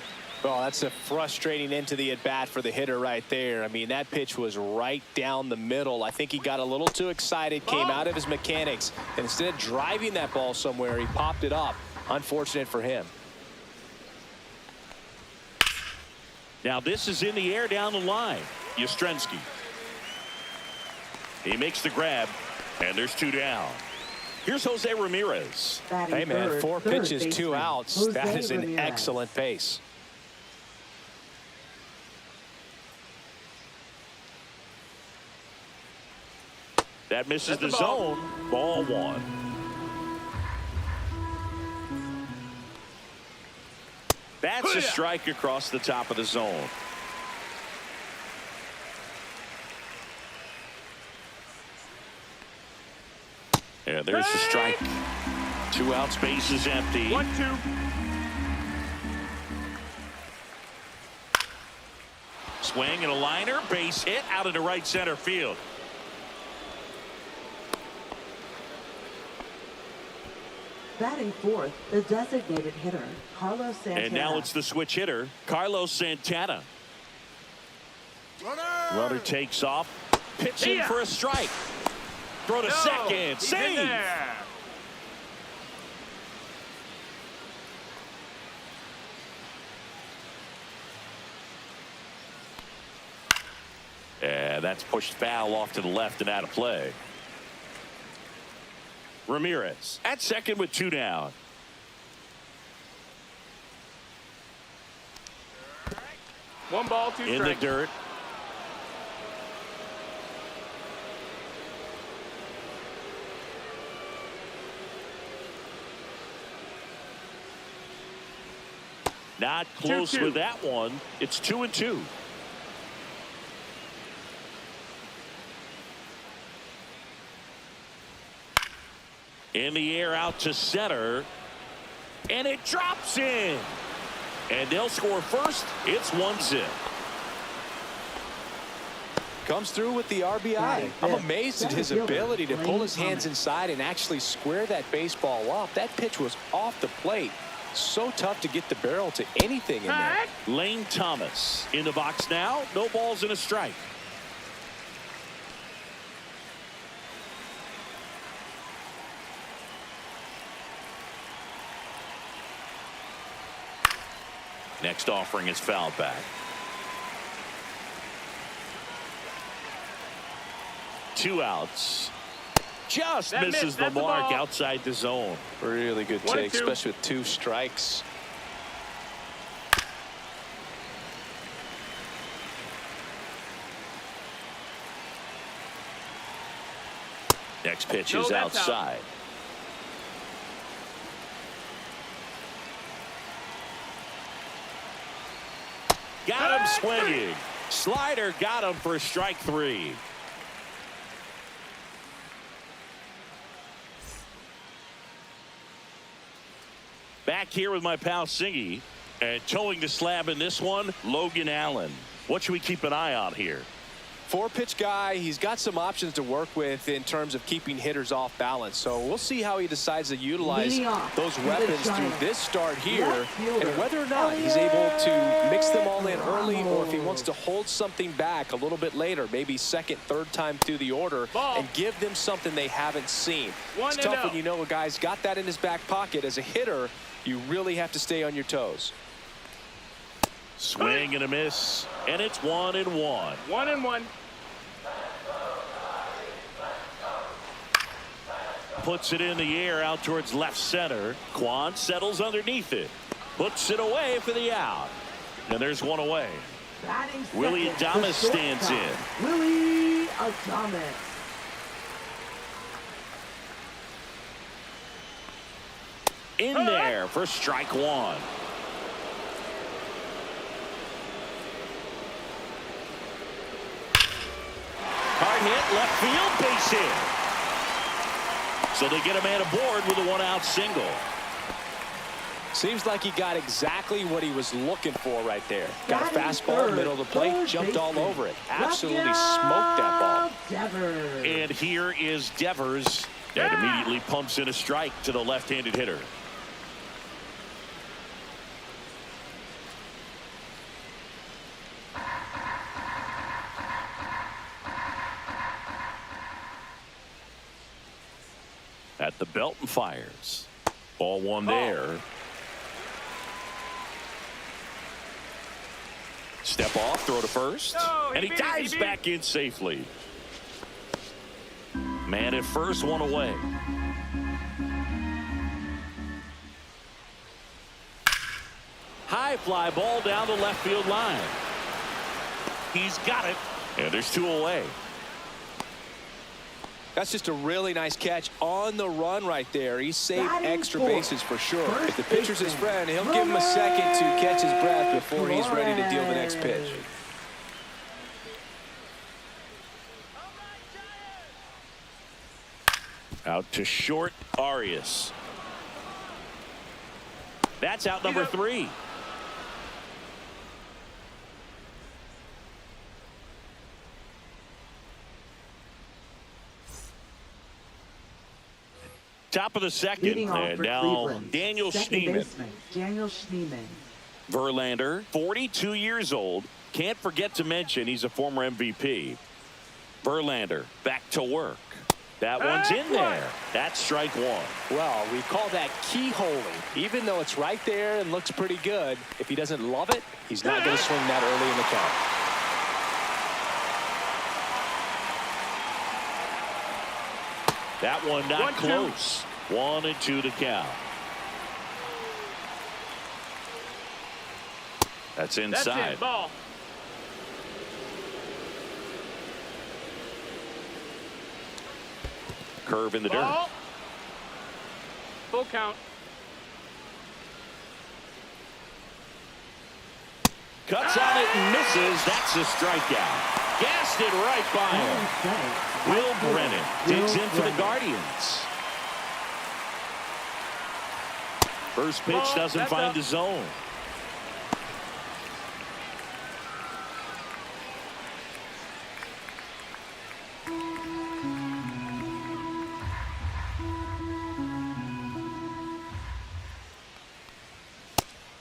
Well, that's a frustrating end to the at-bat for the hitter right there. I mean, that pitch was right down the middle. I think he got a little too excited, came out of his mechanics, and instead of driving that ball somewhere, he popped it up. Unfortunate for him. Now this is in the air down the line. Yastrzemski. He makes the grab, and there's two down. Here's Jose Ramirez. Hey, man, 4 pitches, 2 outs. That is an excellent pace. That misses the zone. Ball 1. That's a strike across the top of the zone. And there's the strike. 2 outs, base is empty. 1-2. Swing and a liner, base hit out into right center field. Batting fourth, the designated hitter, Carlos Santana. And now it's the switch hitter, Carlos Santana. Runner takes off, pitching for a strike. Throw to second, save. And that's pushed foul off to the left and out of play. Ramirez at second with 2 down. One ball, 2 In strikes. the dirt. Not close 2-2. with that one. It's 2-2. In the air out to center. And it drops in. And they'll score first. It's 1-0. Comes through with the RBI. I'm amazed at his ability to pull his hands inside and actually square that baseball up. That pitch was off the plate. So tough to get the barrel to anything in there. Lane Thomas in the box now. No balls and a strike. Next offering is fouled back. 2 outs. Just That misses missed. the That's a mark ball. outside the zone. Really good 1-2. take, especially with 2 strikes. Next pitch No, is that's outside. Got him swinging. Slider got him for strike 3. Back here with my pal Singy, and towing the slab in this one, Logan Allen. What should we keep an eye on here? 4-pitch guy. He's got some options to work with in terms of keeping hitters off balance. So we'll see how he decides to utilize those weapons through this start here, and whether or not he's able to mix them all in early, or if he wants to hold something back a little bit later, maybe second, third time through the order, and give them something they haven't seen. It's tough when you know a guy's got that in his back pocket. As a hitter, you really have to stay on your toes. Swing and a miss, and it's 1-1. 1-1. Puts it in the air out towards left center. Quan settles underneath it. Puts it away for the out. And there's one away. Willie Adames stands in. Willie Adames. In there for strike 1. Hard hit, left field, base hit. So they get a man aboard with a 1-out single. Seems like he got exactly what he was looking for right there. Got a fastball, middle of the plate, jumped all over it. Absolutely smoked that ball. Devers. And here is Devers And immediately pumps in a strike to the left-handed hitter. At the belt and fires. Ball one there. Step off, throw to first. And he dives back in safely. Man at first, one away. High fly ball down the left field line. He's got it. And there's two away. That's just a really nice catch on the run right there. He saved extra bases for sure. If the pitcher's his friend, he'll give him a second to catch his breath before he's ready to deal the next pitch. Out to short, Arias. That's out number 3. Top of the second, and now Daniel Schneemann. Verlander, 42 years old. Can't forget to mention he's a former MVP. Verlander back to work. That one's in there. That's strike one. Well, we call that keyholing. Even though it's right there and looks pretty good, if he doesn't love it, he's not going to swing that early in the count. That one not close. 1-2 to count. That's inside. That's it, ball. Curve in the dirt. Full count. Cuts on it and misses. That's a strikeout. Gassed it right by him. Will Brennan digs in for the Guardians. First pitch doesn't find the zone.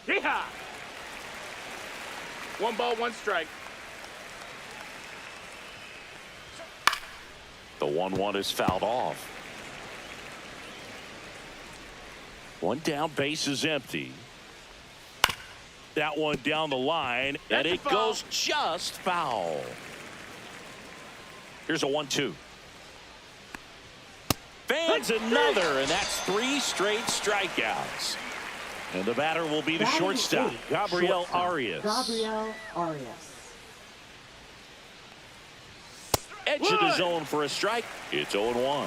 Yeehaw! 1 ball, 1 strike. The 1-1 is fouled off. One down, base is empty. That one down the line, and it goes just foul. Here's a 1-2. Fans another, and that's 3 straight strikeouts. And the batter will be the shortstop, Gabriel Arias. Edge of the zone for a strike. It's 0-1.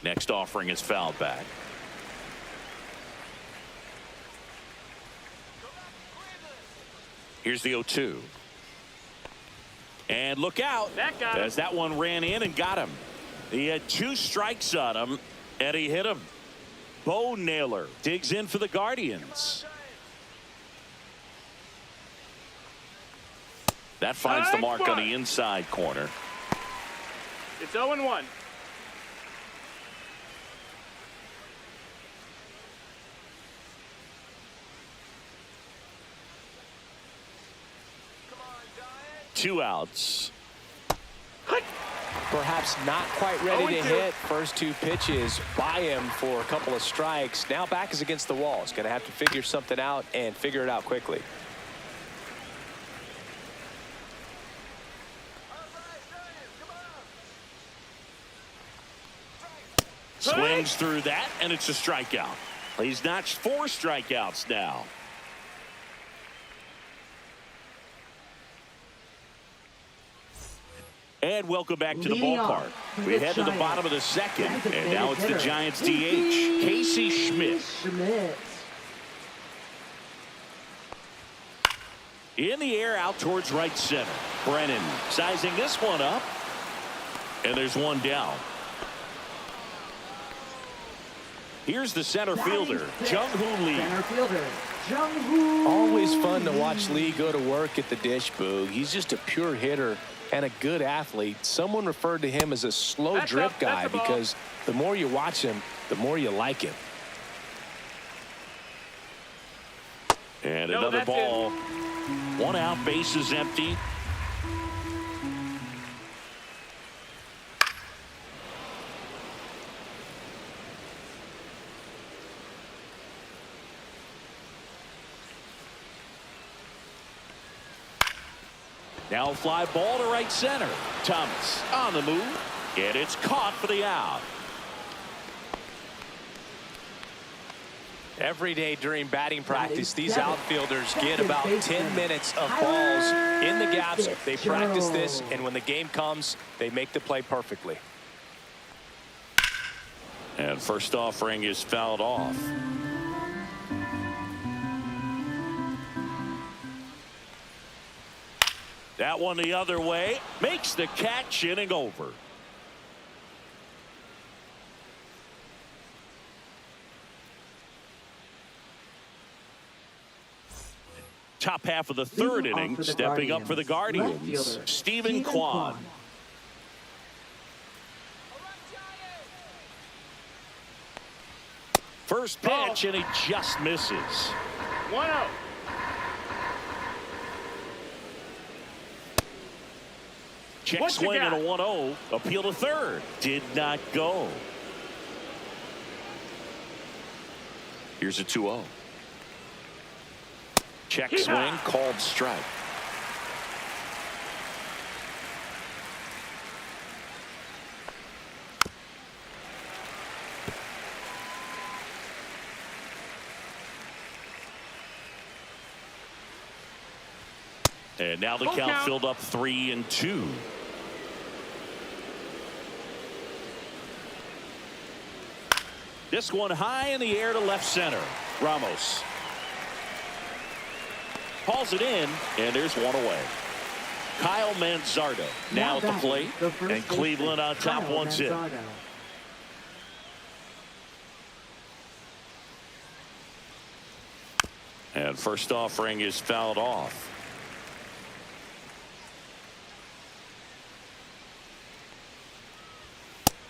Next offering is fouled back. Here's the 0-2. And look out, as that one ran in and got him. He had 2 strikes on him, and he hit him. Bo Naylor digs in for the Guardians. That finds the mark on the inside corner. It's 0-1. Two outs. Perhaps not quite ready to hit. First 2 pitches by him for a couple of strikes. Now back is against the wall. He's going to have to figure something out and figure it out quickly. Swings through that, and it's a strikeout. He's notched 4 strikeouts now. And welcome back to the ballpark. We head to the bottom of the second, and now it's the Giants DH, Casey Schmidt. In the air, out towards right center. Brennan sizing this one up, and there's one down. Here's the center fielder, Jung-Hoo Lee. Center fielder, Jung-Hoo. Always fun to watch Lee go to work at the dish, Boog. He's just a pure hitter and a good athlete. Someone referred to him as a slow drip guy because the more you watch him, the more you like him. And another ball. 1 out, bases empty. Now a fly ball to right center. Thomas on the move, and it's caught for the out. Every day during batting practice, these outfielders get about 10 minutes of balls in the gaps. They practice this, and when the game comes, they make the play perfectly. And first offering is fouled off. That one the other way, makes the catch, inning over. Top half of the third inning, stepping up for the Guardians, Stephen Kwan. First pitch, and he just misses. 1-0. Check swing and a 1-0. Appeal to third. Did not go. Here's a 2-0. Check swing, called strike. And now the count filled up 3-2. This one high in the air to left center. Ramos hauls it in, and there's one away. Kyle Manzardo now at the plate, and Cleveland on top 1-0. And first offering is fouled off.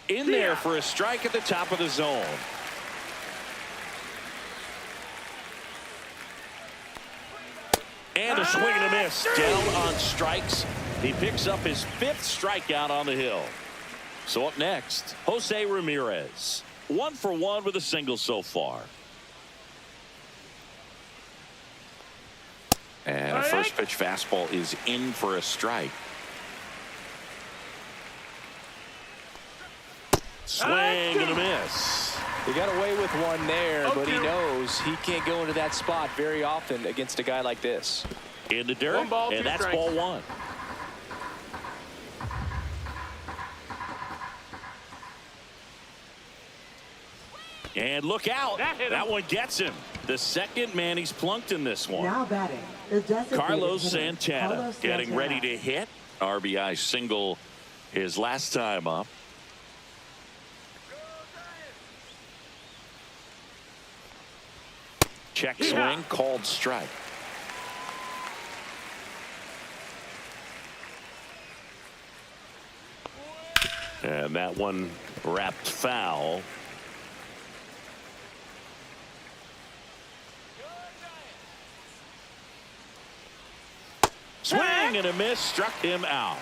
In there for a strike at the top of the zone. And a swing and a miss. Down on strikes. He picks up his 5th strikeout on the hill. So up next, Jose Ramirez. 1 for 1 with a single so far. And a first pitch fastball is in for a strike. Swing and a miss. He got away with one there, but he knows he can't go into that spot very often against a guy like this. In the dirt, and that's strikes. Ball 1. And look out. That one gets him. The second man he's plunked in this one. Now batting, the designated Carlos hitter, Santana Carlos getting Santana. ready to hit. RBI single his last time up. Check swing, called strike. And that one wrapped foul. Swing and a miss, struck him out.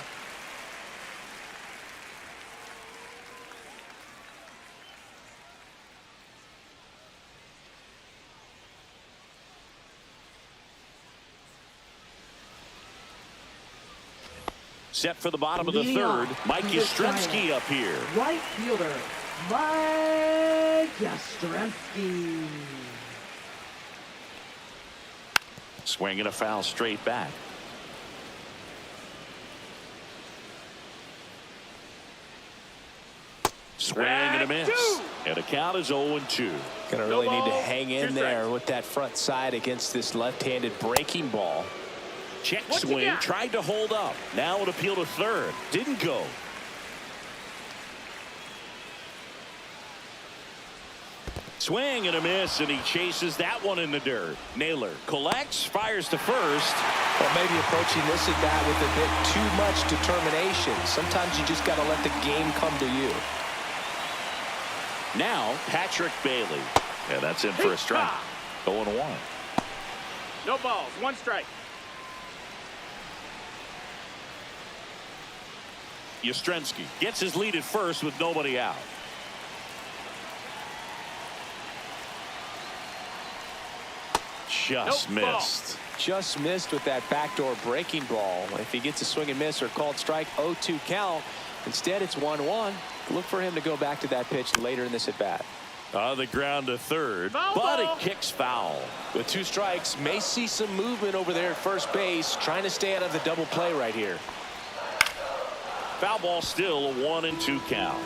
Set for the bottom of the third. Mike Yastrzemski up here. Right fielder, Mike Yastrzemski. Swing and a foul straight back. Swing and a miss. And the count is 0-2. Gonna really need to hang in there with that front side against this left-handed breaking ball. Check swing, tried to hold up. Now an appeal to third. Didn't go. Swing and a miss, and he chases that one in the dirt. Naylor collects, fires to first. Well, maybe approaching this at bat with a bit too much determination. Sometimes you just got to let the game come to you. Now, Patrick Bailey. Yeah, that's in for a strike. 0-1. No balls, 1 strike. Yastrzemski gets his lead at first with nobody out. Just missed. Just missed with that backdoor breaking ball. If he gets a swing and miss or called strike, 0-2 count. Instead, it's 1-1. Look for him to go back to that pitch later in this at bat. On the ground to third, but it kicks foul. With 2 strikes, may see some movement over there at first base, trying to stay out of the double play right here. Foul ball, still a 1-2 count.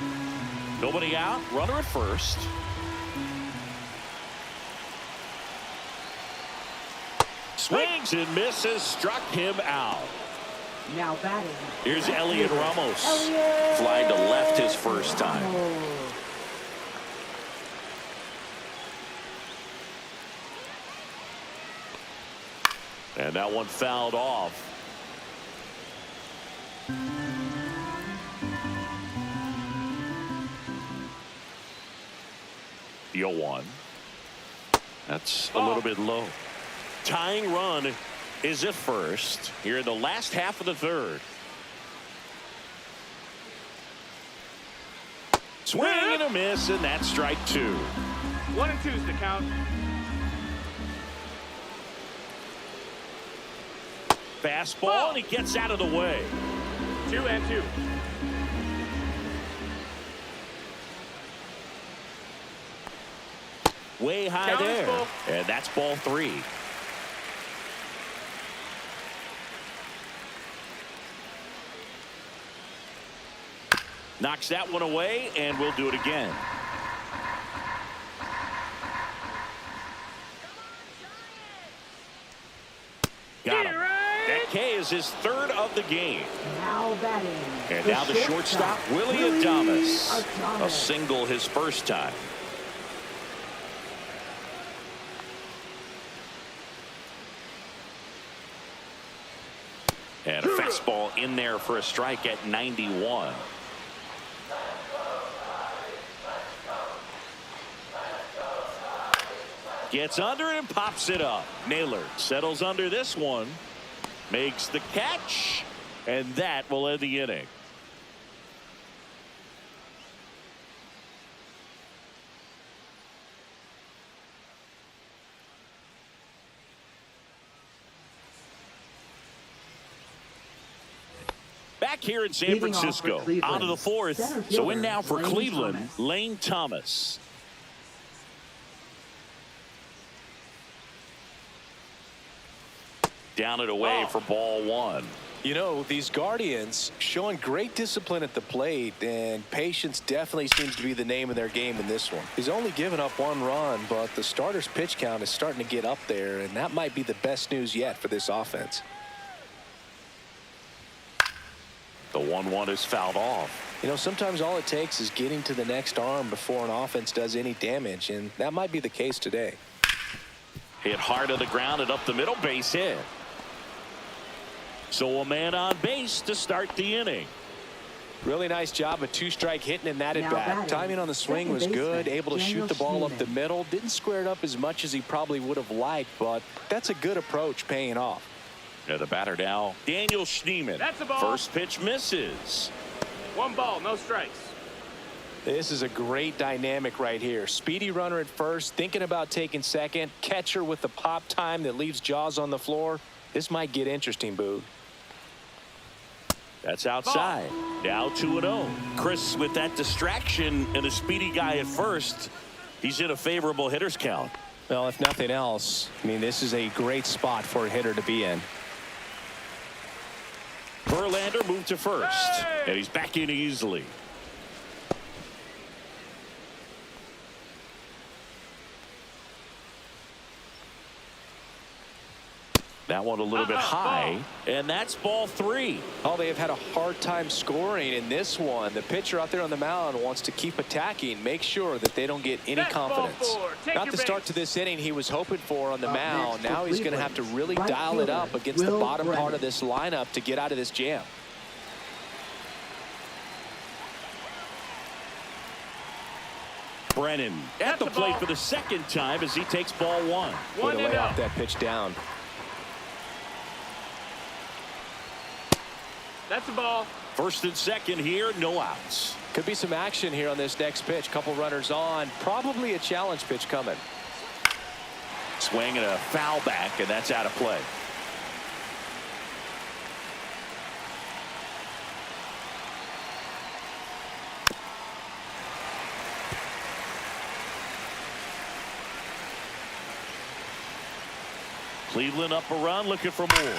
Nobody out, runner at first. Swings and misses, struck him out. Now batting. Here's Elliot Ramos. Elliot. Flying to left his first time. And that one fouled off. The 0-1. That's a little bit low. Tying run is at first here in the last half of the third. Swing and a miss, and that's strike 2. 1 and 2's the count. Fastball, and he gets out of the way. 2 and 2. Way high Count is there. full. And that's ball 3. Knocks that one away, and we'll do it again. Got him. That K is his 3rd of the game. Now batting. And now the shortstop, Willie Adames. A single his first time. And a fastball in there for a strike at 91. Gets under it and pops it up. Naylor settles under this one. Makes the catch. And that will end the inning. Back here in San Leading off for Francisco, Cleveland, out of the 4th. center So in fielder, now for Lane Cleveland, Thomas. Lane Thomas. Down and away for ball 1. You know, these Guardians showing great discipline at the plate, and patience definitely seems to be the name of their game in this one. He's only given up 1 run, but the starter's pitch count is starting to get up there, and that might be the best news yet for this offense. The 1-1 is fouled off. You know, sometimes all it takes is getting to the next arm before an offense does any damage, and that might be the case today. Hit hard to the ground and up the middle, base hit. So a man on base to start the inning. Really nice job of 2-strike hitting in that Now at bat. batting, Timing on the swing was second good, baseman, able to shoot Daniel the ball up Schneemann. the middle. Didn't square it up as much as he probably would have liked, but that's a good approach paying off. Yeah, the batter now, Daniel Schneemann. That's a ball. First pitch misses. 1 ball, no strikes. This is a great dynamic right here. Speedy runner at first, thinking about taking second. Catcher with the pop time that leaves Jaws on the floor. This might get interesting, Boog. That's outside. Now 2-0. Chris, with that distraction and a speedy guy at first, he's in a favorable hitter's count. Well, if nothing else, I mean, this is a great spot for a hitter to be in. Verlander moved to first, and he's back in easily. That one a little bit high, and that's ball 3. Oh, they have had a hard time scoring in this one. The pitcher out there on the mound wants to keep attacking, make sure that they don't get any confidence. Not the start to this inning he was hoping for on the mound. Now he's going to have to really dial it up against the bottom part of this lineup to get out of this jam. Brennan at the plate for the second time as he takes ball 1. Way to lay off that pitch down. That's a ball. First and second here, no outs. Could be some action here on this next pitch. Couple runners on. Probably a challenge pitch coming. Swing and a foul back, and that's out of play. Cleveland up a run, looking for more.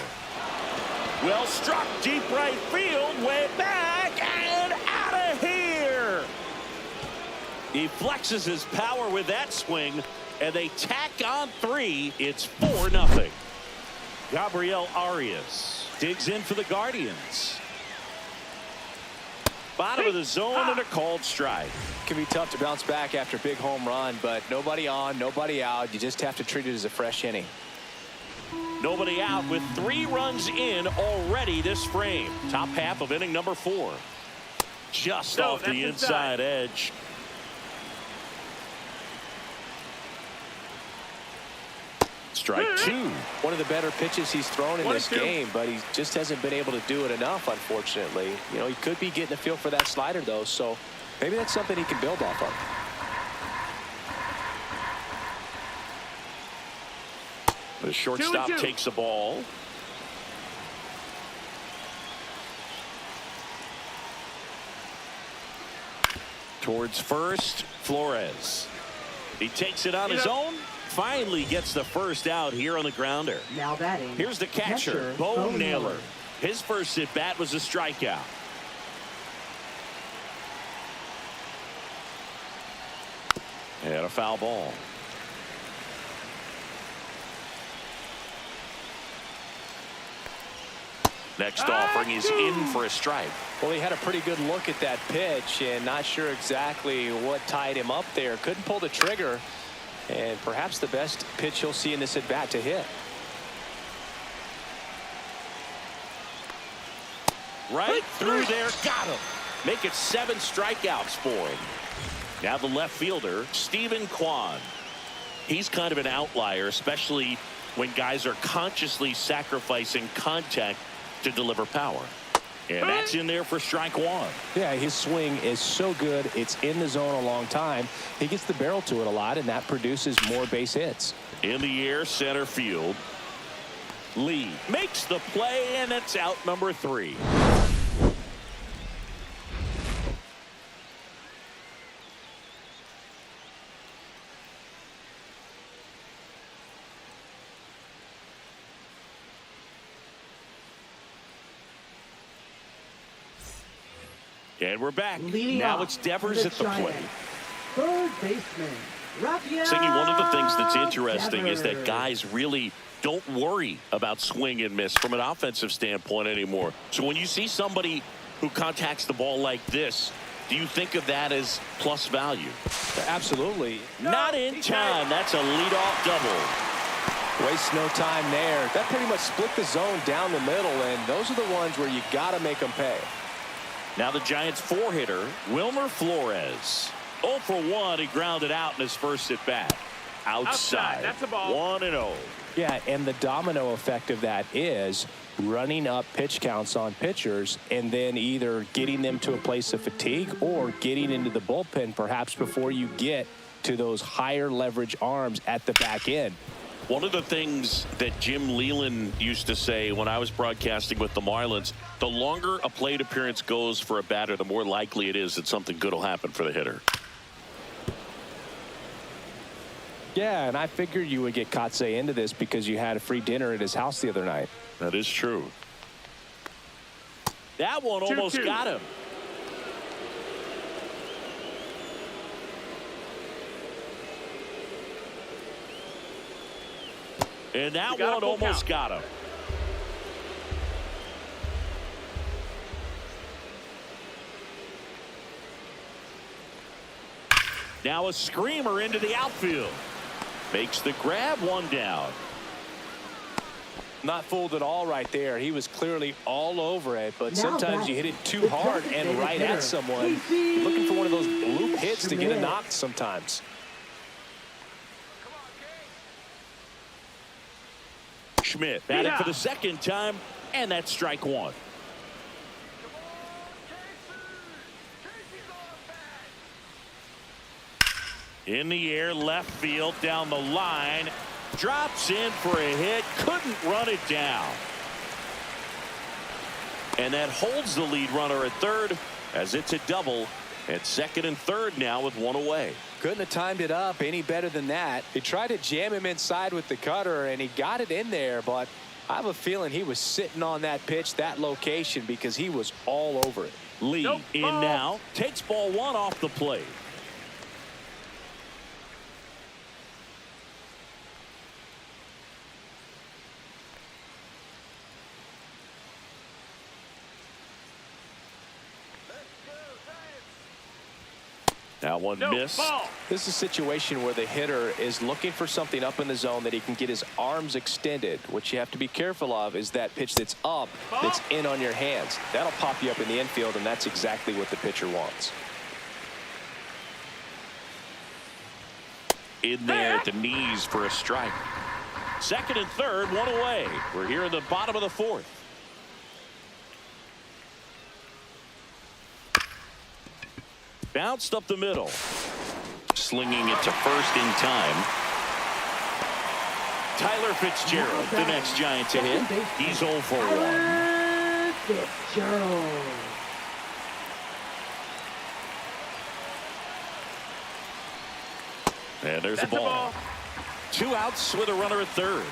Well struck, deep right field, way back and out of here. He flexes his power with that swing, and they tack on 3. It's 4-0. Gabriel Arias digs in for the Guardians. Bottom of the zone and a called strike. Can be tough to bounce back after a big home run, but nobody on, nobody out. You just have to treat it as a fresh inning. Nobody out with 3 runs in already this frame. Top half of inning number 4. Just off the inside edge. Strike 2. One of the better pitches he's thrown in this game, but he just hasn't been able to do it enough, unfortunately. You know, he could be getting a feel for that slider, though, so maybe that's something he can build off of. The shortstop takes the ball. Towards first, Flores. He takes it on his own. Finally gets the first out here on the grounder. Now batting. Here's the catcher, Bo Naylor. His first at bat was a strikeout. And a foul ball. Next offering is in for a strike. Well, he had a pretty good look at that pitch and not sure exactly what tied him up there. Couldn't pull the trigger, and perhaps the best pitch he'll see in this at bat to hit. Right through there, got him. Make it 7 strikeouts for him. Now the left fielder, Stephen Kwan. He's kind of an outlier, especially when guys are consciously sacrificing contact to deliver power. And that's in there for strike 1. Yeah, his swing is so good. It's in the zone a long time. He gets the barrel to it a lot, and that produces more base hits. In the air, center field. Lee makes the play, and it's out number 3. And we're back. Now it's Devers at the plate. Third baseman, Rafael. Siggy, one of the things that's interesting is that guys really don't worry about swing and miss from an offensive standpoint anymore. So when you see somebody who contacts the ball like this, do you think of that as plus value? Absolutely. Not in time. That's a leadoff double. Waste no time there. That pretty much split the zone down the middle, and those are the ones where you got to make them pay. Now the Giants 4-hitter, Wilmer Flores. 0 for 1. He grounded out in his first at bat. Outside. That's a ball. 1-0. Yeah, and the domino effect of that is running up pitch counts on pitchers and then either getting them to a place of fatigue or getting into the bullpen perhaps before you get to those higher leverage arms at the back end. One of the things that Jim Leland used to say when I was broadcasting with the Marlins, the longer a plate appearance goes for a batter, the more likely it is that something good will happen for the hitter. Yeah, and I figured you would get Kotsay into this because you had a free dinner at his house the other night. That is true. That one almost got him. And that got a one full almost count. got him. Now a screamer into the outfield. Makes the grab, one down. Not fooled at all right there. He was clearly all over it, but Now sometimes you hit it too hard and right at someone. You're looking for one of those bloop hits to get a knock sometimes. Schmidt batting for the second time, and that's strike one. In the air, left field, down the line. Drops in for a hit. Couldn't run it down. And that holds the lead runner at third as it's a double at second and third now with one away. Couldn't have timed it up any better than that. He tried to jam him inside with the cutter, and he got it in there, but I have a feeling he was sitting on that pitch, that location, because he was all over it. Lee in now. Takes ball one off the plate. That one missed. Ball. This is a situation where the hitter is looking for something up in the zone that he can get his arms extended. What you have to be careful of is that pitch that's up, that's in on your hands. That'll pop you up in the infield, and that's exactly what the pitcher wants. In there at the knees for a strike. Second and third, one away. We're here in the bottom of the fourth. Bounced up the middle. Slinging it to first in time. Tyler Fitzgerald, the next Giant to hit. He's 0 for 1. Tyler Fitzgerald. And there's a ball. 2 outs with a runner at third.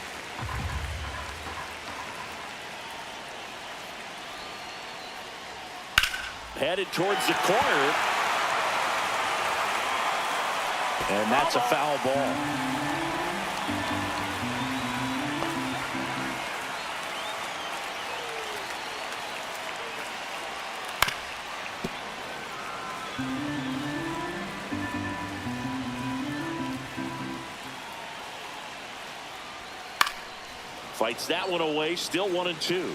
Headed towards the corner. And that's a foul ball. Fights that one away, still 1-2.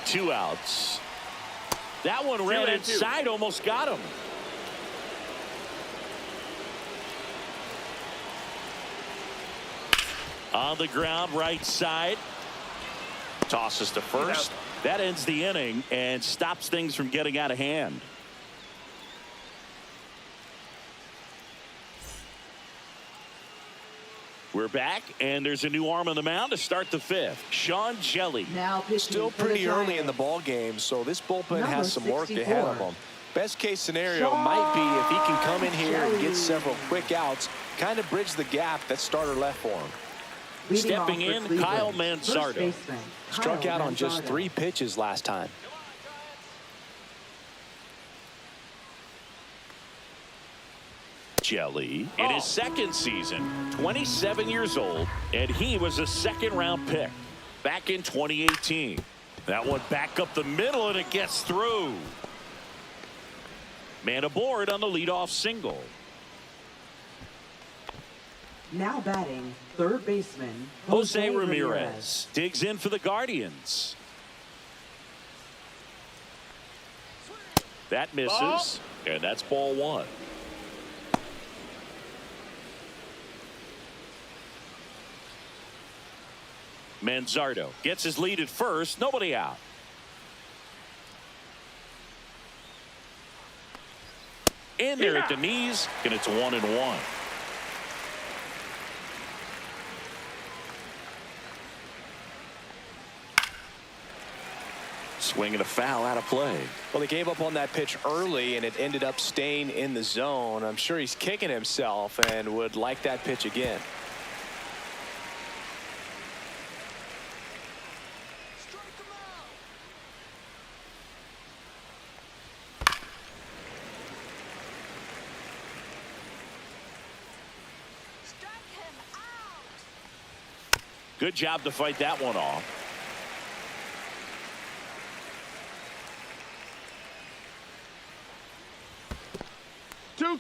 Two outs. That one ran inside, almost got him. On the ground, right side. Tosses to first. That ends the inning and stops things from getting out of hand. We're back, and there's a new arm on the mound to start the fifth. Sean Jelly. Now pitching Still for the pretty early Giants. in the ball game, so this bullpen Number has some work 64. ahead of them. Best case scenario might be if he can come in here and get several quick outs, kind of bridge the gap that starter left for him. Leading Stepping off for in, Cleveland, Kyle first Manzardo. baseman, Struck Kyle out on just Manzardo. 3 pitches last time. Jelly in his second season, 27 years old, and he was a second-round pick back in 2018. That one back up the middle, and it gets through. Man aboard on the leadoff single. Now batting, third baseman, Jose Ramirez digs in for the Guardians. That misses, and that's ball one. Manzardo gets his lead at first, nobody out. In there at the knees, and it's 1-1. Swinging a foul out of play. Well, he gave up on that pitch early, and it ended up staying in the zone. I'm sure he's kicking himself and would like that pitch again. Good job to fight that one off.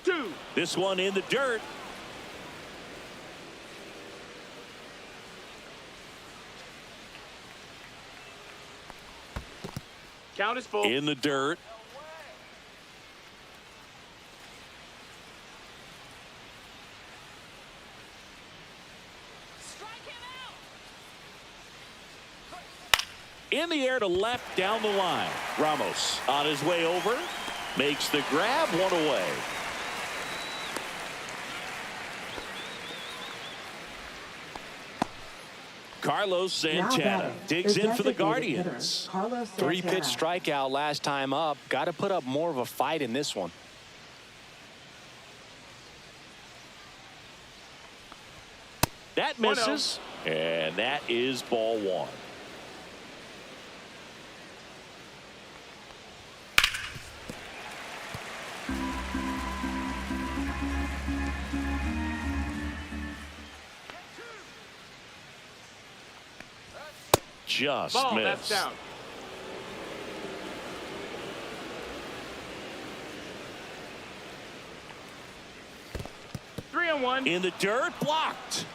Two. This one in the dirt. Count is full. In the dirt. In the air to left down the line. Ramos on his way over. Makes the grab, one away. Carlos Santana digs in for the Guardians. 3-pitch strikeout last time up. Got to put up more of a fight in this one. That misses, and that is ball one. Just Ball, missed. that's down. Three on one. In the dirt, blocked.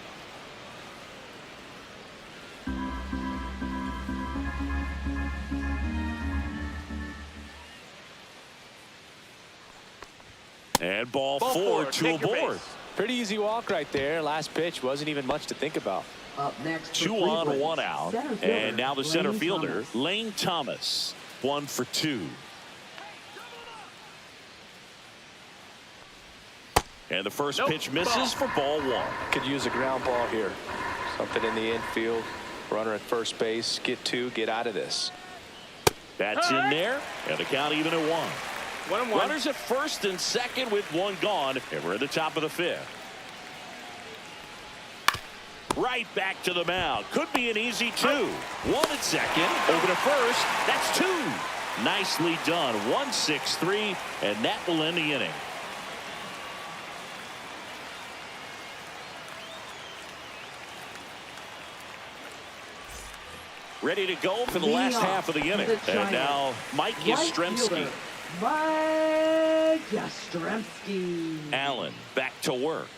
And ball four, two aboard. Pretty easy walk right there. Last pitch wasn't even much to think about. Up next, 2 on, 1 out. And now the center fielder, Lane Thomas. 1 for 2. And the first pitch misses for ball one. Could use a ground ball here. Something in the infield. Runner at first base. Get 2. Get out of this. That's in there. And the count even at 1. 1 and 1. Runners at first and second with 1 gone. And we're at the top of the 5th. Right back to the mound. Could be an easy 2. 1 at second. Over to first. That's 2. Nicely done. 1-6-3. And that will end the inning. Ready to go for the last half of the inning. And now Mike Yastrzemski. Mike Yastrzemski. Allen back to work.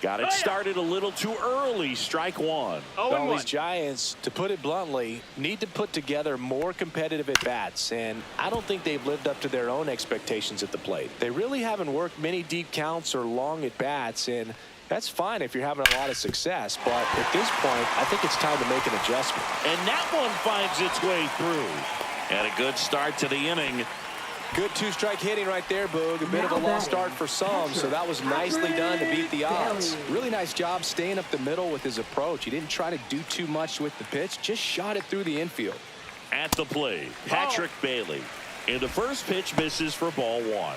Got it started a little too early. Strike 1. Well, these Giants, to put it bluntly, need to put together more competitive at-bats, and I don't think they've lived up to their own expectations at the plate. They really haven't worked many deep counts or long at-bats, and that's fine if you're having a lot of success, but at this point, I think it's time to make an adjustment. And that one finds its way through. And a good start to the inning. Good 2-strike hitting right there, Boog. A bit of a lost start for some, so that was nicely done to beat the odds. Really nice job staying up the middle with his approach. He didn't try to do too much with the pitch, just shot it through the infield. At the plate, Patrick Bailey. And the first pitch misses for ball 1.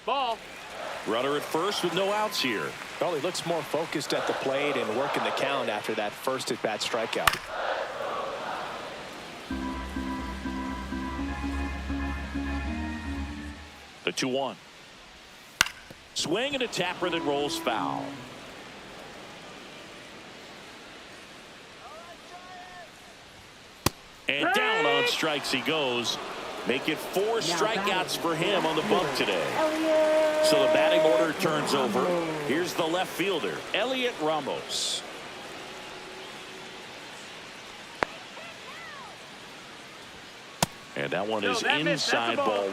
Ball. Runner at first with no outs here. Well, he looks more focused at the plate and working the count after that first at-bat strikeout. The 2-1. Swing and a tapper that rolls foul. And down on strikes he goes. Make it 4 strikeouts for him on the bump today. So the batting order turns over. Here's the left fielder, Elliot Ramos. And that one is inside ball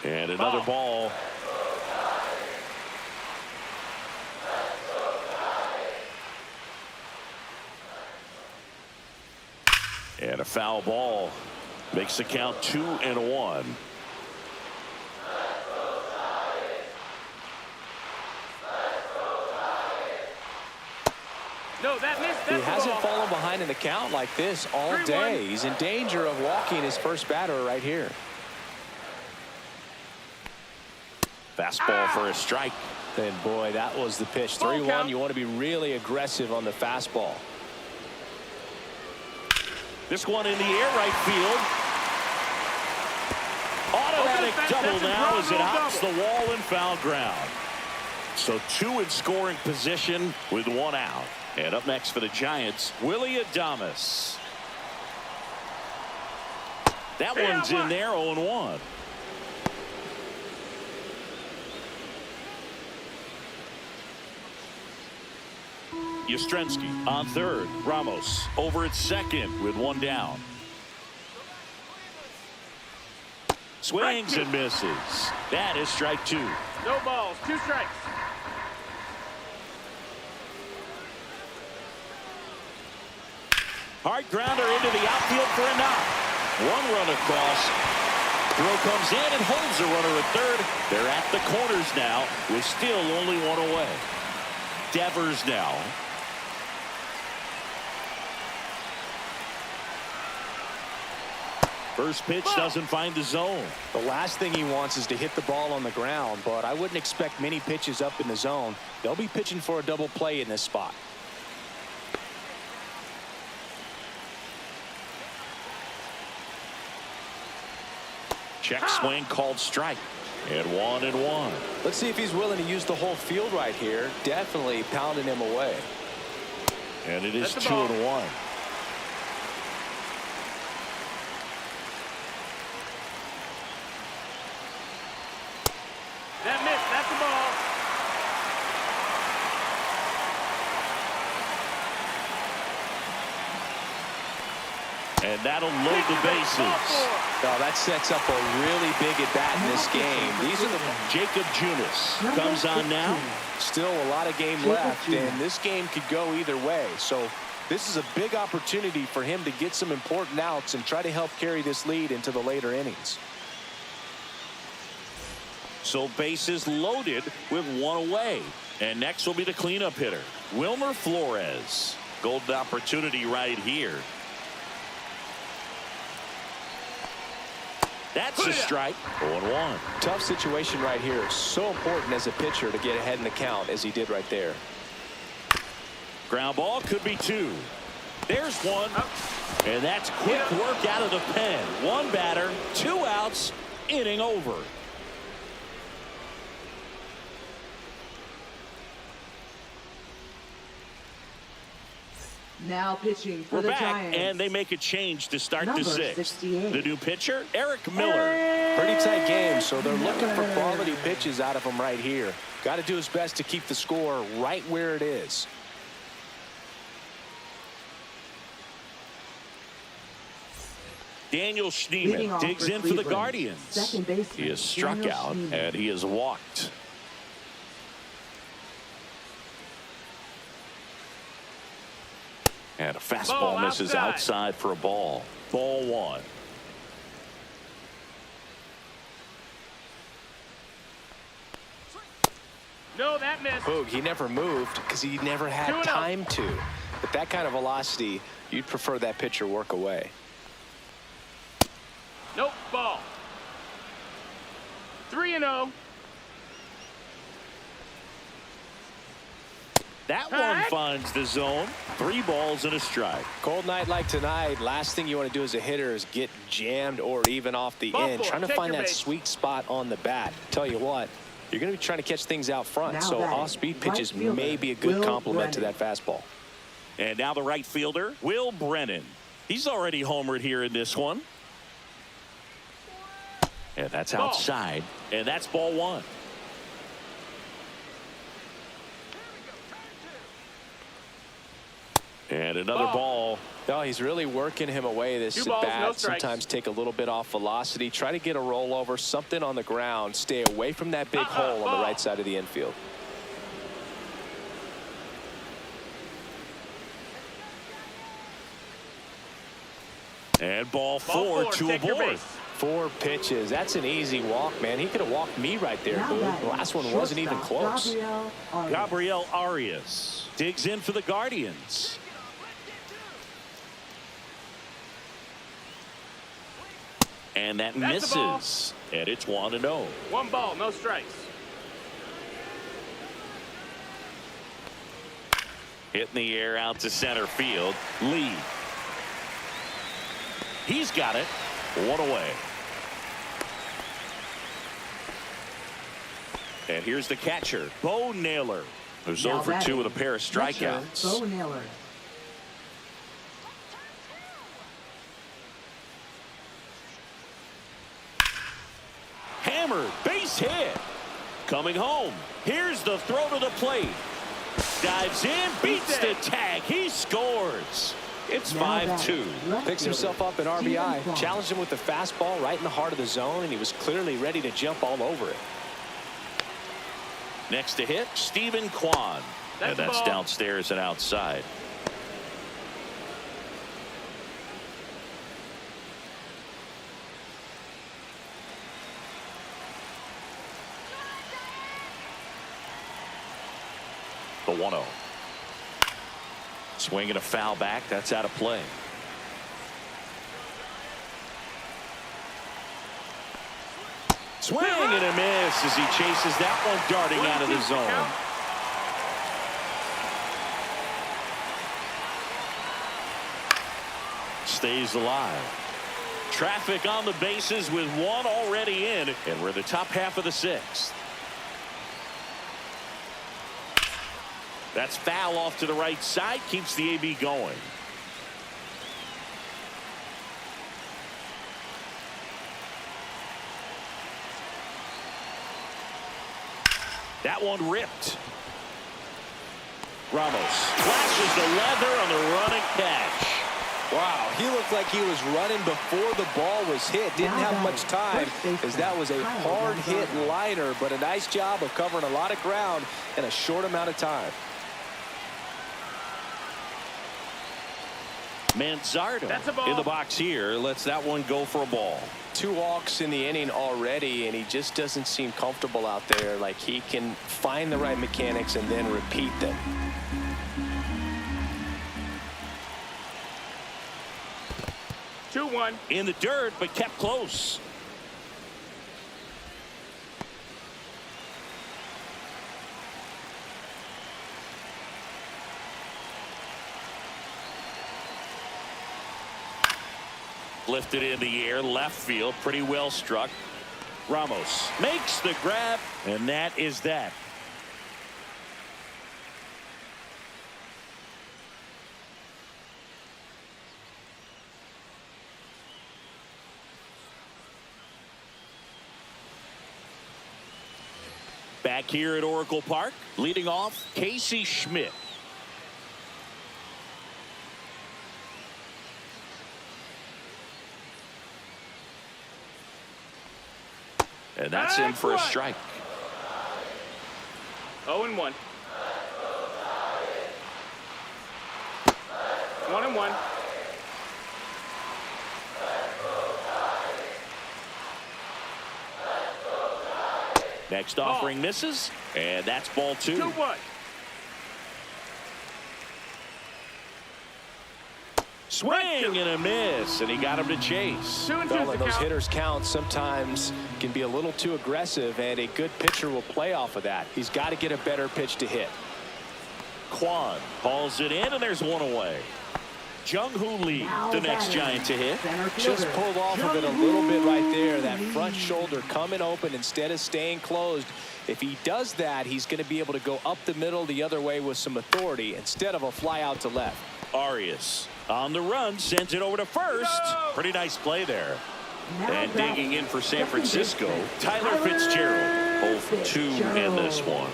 1. And another ball. And a foul ball makes the count 2-1. No, that missed. He hasn't fallen behind in the count like this all day. He's in danger of walking his first batter right here. Fastball for a strike. And boy, that was the pitch. 3-1. You want to be really aggressive on the fastball. This one in the air, right field. Automatic double now as it hops the wall and foul ground. So 2 in scoring position with 1 out. And up next for the Giants, Willie Adames. That one's in there, 0-1. Yastrzemski on third. Ramos over at second with 1 down. Swings and misses. That is strike 2. No balls, 2 strikes. Hard grounder into the outfield for a knock. 1 run across. Throw comes in and holds the runner at third. They're at the corners now with still only 1 away. Devers now. First pitch doesn't find the zone. The last thing he wants is to hit the ball on the ground, but I wouldn't expect many pitches up in the zone. They'll be pitching for a double play in this spot. Check swing called strike. And 1-1. Let's see if he's willing to use the whole field right here. Definitely pounding him away. And it is 2-1. That missed. That's the ball. And that'll load the bases. Now that sets up a really big at bat in this game. These are the Jacob Junis comes on now. still a lot of game left, and this game could go either way. So this is a big opportunity for him to get some important outs and try to help carry this lead into the later innings. So bases loaded with 1 away. And next will be the cleanup hitter, Wilmer Flores. Golden opportunity right here. That's a strike. 0-1. Tough situation right here. So important as a pitcher to get ahead in the count as he did right there. Ground ball could be 2. There's 1. And that's quick work out of the pen. 1 batter, 2 outs, inning over. Now pitching for We're the back, Giants. and they make a change to start Number the 6th. 68. The new pitcher, Eric Miller. Pretty tight game, so they're looking for quality pitches out of him right here. Got to do his best to keep the score right where it is. Daniel Schneemann digs in for the Guardians. He is struck out, and he is walked. And a fastball misses outside for a ball. Ball 1. No, that missed. Boog, he never moved because he never had time to. But that kind of velocity, you'd prefer that pitcher work away. Nope, ball. 3-0. That one finds the zone. 3 balls and a strike. Cold night like tonight, last thing you want to do as a hitter is get jammed or even off the end, trying to find that sweet spot on the bat. Tell you what, you're going to be trying to catch things out front, so off-speed pitches may be a good complement to that fastball. And now the right fielder, Will Brennan. He's already homered here in this one. And that's outside, and that's ball 1. And another ball. Oh, he's really working him away this at bat. Sometimes take a little bit off velocity. Try to get a rollover, something on the ground. Stay away from that big hole on the right side of the infield. And ball 4 to a board. 4 pitches. That's an easy walk, man. He could have walked me right there, Boo. The last one wasn't even close. Gabriel Arias digs in for the Guardians. And that misses. And it's 1-0. 1 ball, no strikes. Hit in the air out to center field. Lee. He's got it. One away. And here's the catcher, Bo Naylor, who's Now 0 for 2 batting, with a pair of catcher, strikeouts. Bo Naylor. Hammered, base hit. Coming home. Here's the throw to the plate. Dives in, beats the tag. He scores. It's Now 5-2. left Picks fielder, himself up in Stephen RBI, Kwan. challenged him with the fastball right in the heart of the zone, and he was clearly ready to jump all over it. Next to hit, Stephen Kwan. That's And that's ball. downstairs and outside. The 1-0. Swinging a foul back. That's out of play. Swing and a miss as he chases that one darting out of the zone. Stays alive. Traffic on the bases with one already in, and we're in the top half of the 6th. That's foul off to the right side, keeps the AB going. That one ripped. Ramos flashes the leather on the running catch. Wow, he looked like he was running before the ball was hit. Didn't Now have much time, batting, first as that was a baseman, hard hit Tyler. liner, but a nice job of covering a lot of ground in a short amount of time. Manzardo That's a ball. in the box here. Lets that one go for a ball. 2 walks in the inning already, and he just doesn't seem comfortable out there. Like he can find the right mechanics and then repeat them. Two, 1. In the dirt, but kept close. Lifted in the air, left field, pretty well struck. Ramos makes the grab, and that is that. Back here at Oracle Park, leading off, Casey Schmidt. And that's in for a strike. 0-1. 1-1. Next offering misses, and that's ball 2. 2-1. Swing and a miss, and he got him to chase. 2-2 Well, the and those count. hitters count sometimes can be a little too aggressive, and a good pitcher will play off of that. He's got to get a better pitch to hit. Kwan hauls it in, and there's one away. Jung-Hoo Lee, Now the next batting, Giant to hit. center Just fielder, pulled off of it a little bit right there. That front shoulder coming open instead of staying closed. If he does that, he's going to be able to go up the middle the other way with some authority instead of a fly out to left. Arias on the run, sends it over to first. No! Pretty nice play there. Now And batting, digging in for San second Francisco, baseman, Tyler Fitzgerald. 0 for 2 in Fitzgerald. this one.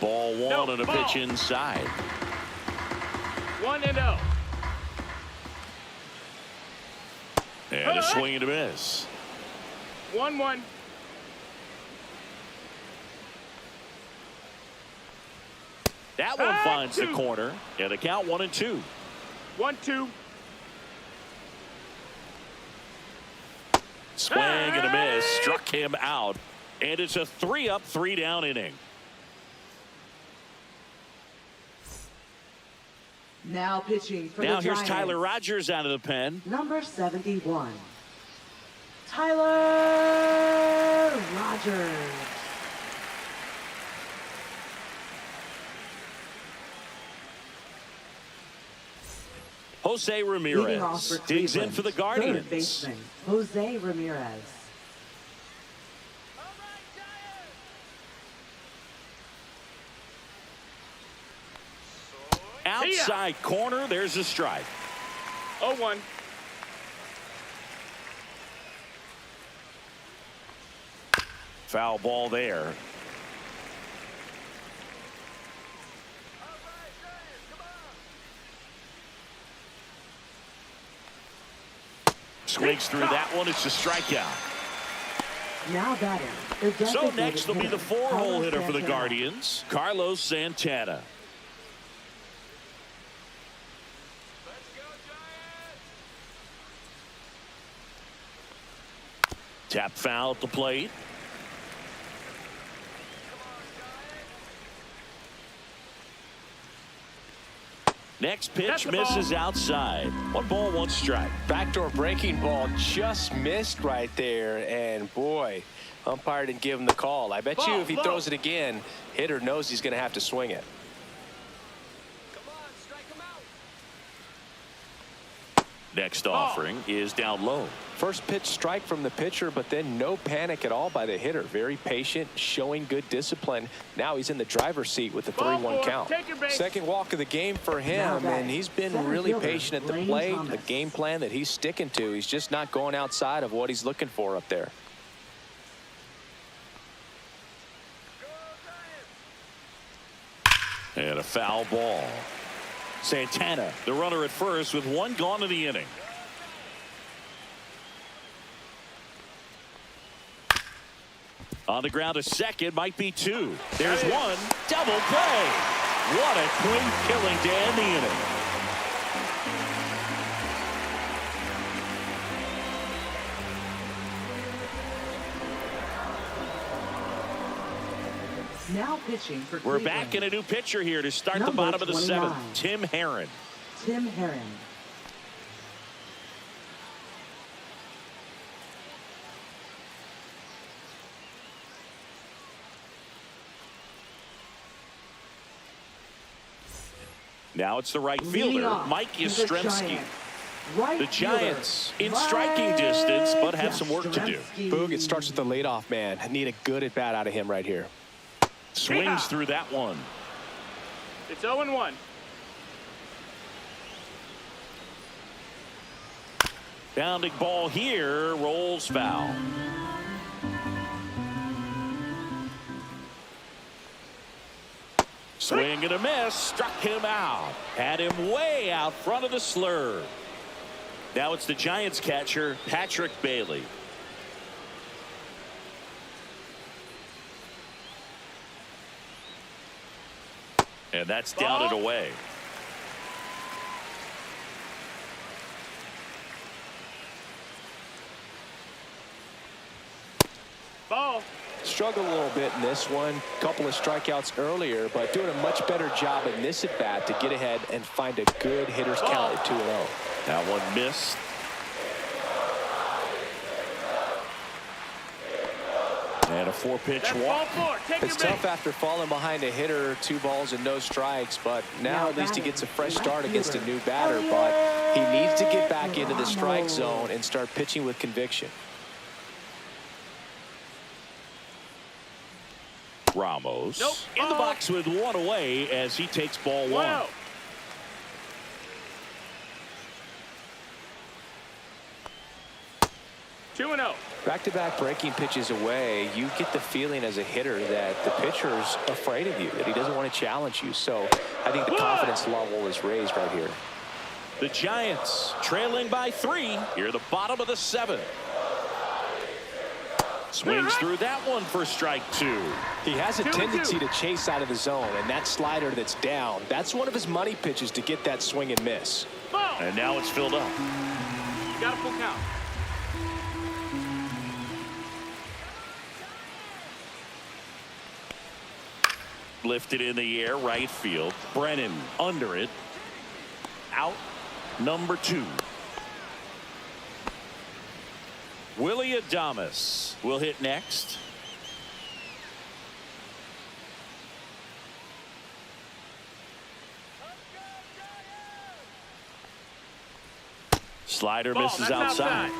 Ball 1 No, and a ball. pitch inside. 1-0. And a swing and a miss. 1-1. That one finds the 2. corner, and the count 1-2. 1-2. Swing and a miss, struck him out, and it's a 3-up, 3-down inning. Now pitching for Now the here's Giants. Tyler Rogers out of the pen. Number 71. Tyler Rogers. Jose Leading off Ramirez for digs in Cleveland, for the third Guardians. baseman, Jose Ramirez. Outside corner, there's a strike. 0-1. Foul ball there. Swings through that one. It's a strikeout. Now batting. The So designated next will be the hitter, four-hole Carlos hitter for the Santana. Guardians, Carlos Santana. Tap foul at the plate. Next pitch That's the ball. misses outside. 1 ball, 1 strike. Backdoor breaking ball just missed right there, and boy, umpire didn't give him the call. I bet you if he throws it again, hitter knows he's going to have to swing it. Next offering is down low. First pitch strike from the pitcher, but then no panic at all by the hitter. Very patient, showing good discipline. Now he's in the driver's seat with the 3-1 count. Take your base. Second walk of the game for him, and he's been Center really fielder, patient at the Lane plate. Thomas. The game plan that he's sticking to. He's just not going outside of what he's looking for up there. And a foul ball. Santana, the runner at first with 1 gone in the inning. On the ground, a second, might be 2. There's 1. Double play. What a clean killing to end the inning. Now pitching for We're Cleveland. back in a new pitcher here to start the Number bottom of the 29. 7th. Tim Herron. Tim Herron. Now it's the right Leading fielder, off Mike is the Yastrzemski. Giants. Right The fielder, Giants in Mike striking distance, but have some work to do. Yastrzemski. Boog, it starts with the leadoff man. I need a good at bat out of him right here. Swings through that one. It's 0-1. Bounding ball here, rolls foul. Swing and a miss, struck him out. Had him way out front of the slur. Now it's the Giants catcher, Patrick Bailey. And that's down and away. Ball. Struggled a little bit in this one. Couple of strikeouts earlier, but doing a much better job in this at bat to get ahead and find a good hitter's count at 2-0. That one missed. And a 4-pitch That's walk. ball 4. Take It's your tough base. after falling behind a hitter, 2 balls and no strikes, but now at least he gets a fresh start against a new batter, but he needs to get back into the strike zone and start pitching with conviction. Ramos Nope. in the box with 1 away as he takes ball 1. Wow. Two and 0. Back-to-back breaking pitches away, you get the feeling as a hitter that the pitcher's afraid of you, that he doesn't want to challenge you. So I think the confidence level is raised right here. The Giants trailing by 3 here at the bottom of the 7th. Swings through that one for strike 2. He has a 2-2. tendency to chase out of the zone, and that slider that's down, that's one of his money pitches to get that swing and miss. Ball. And now it's filled up. You got a full count. Lifted in the air, right field. Brennan under it. Out. Number 2. Willie Adames will hit next. Slider Ball, misses that's outside.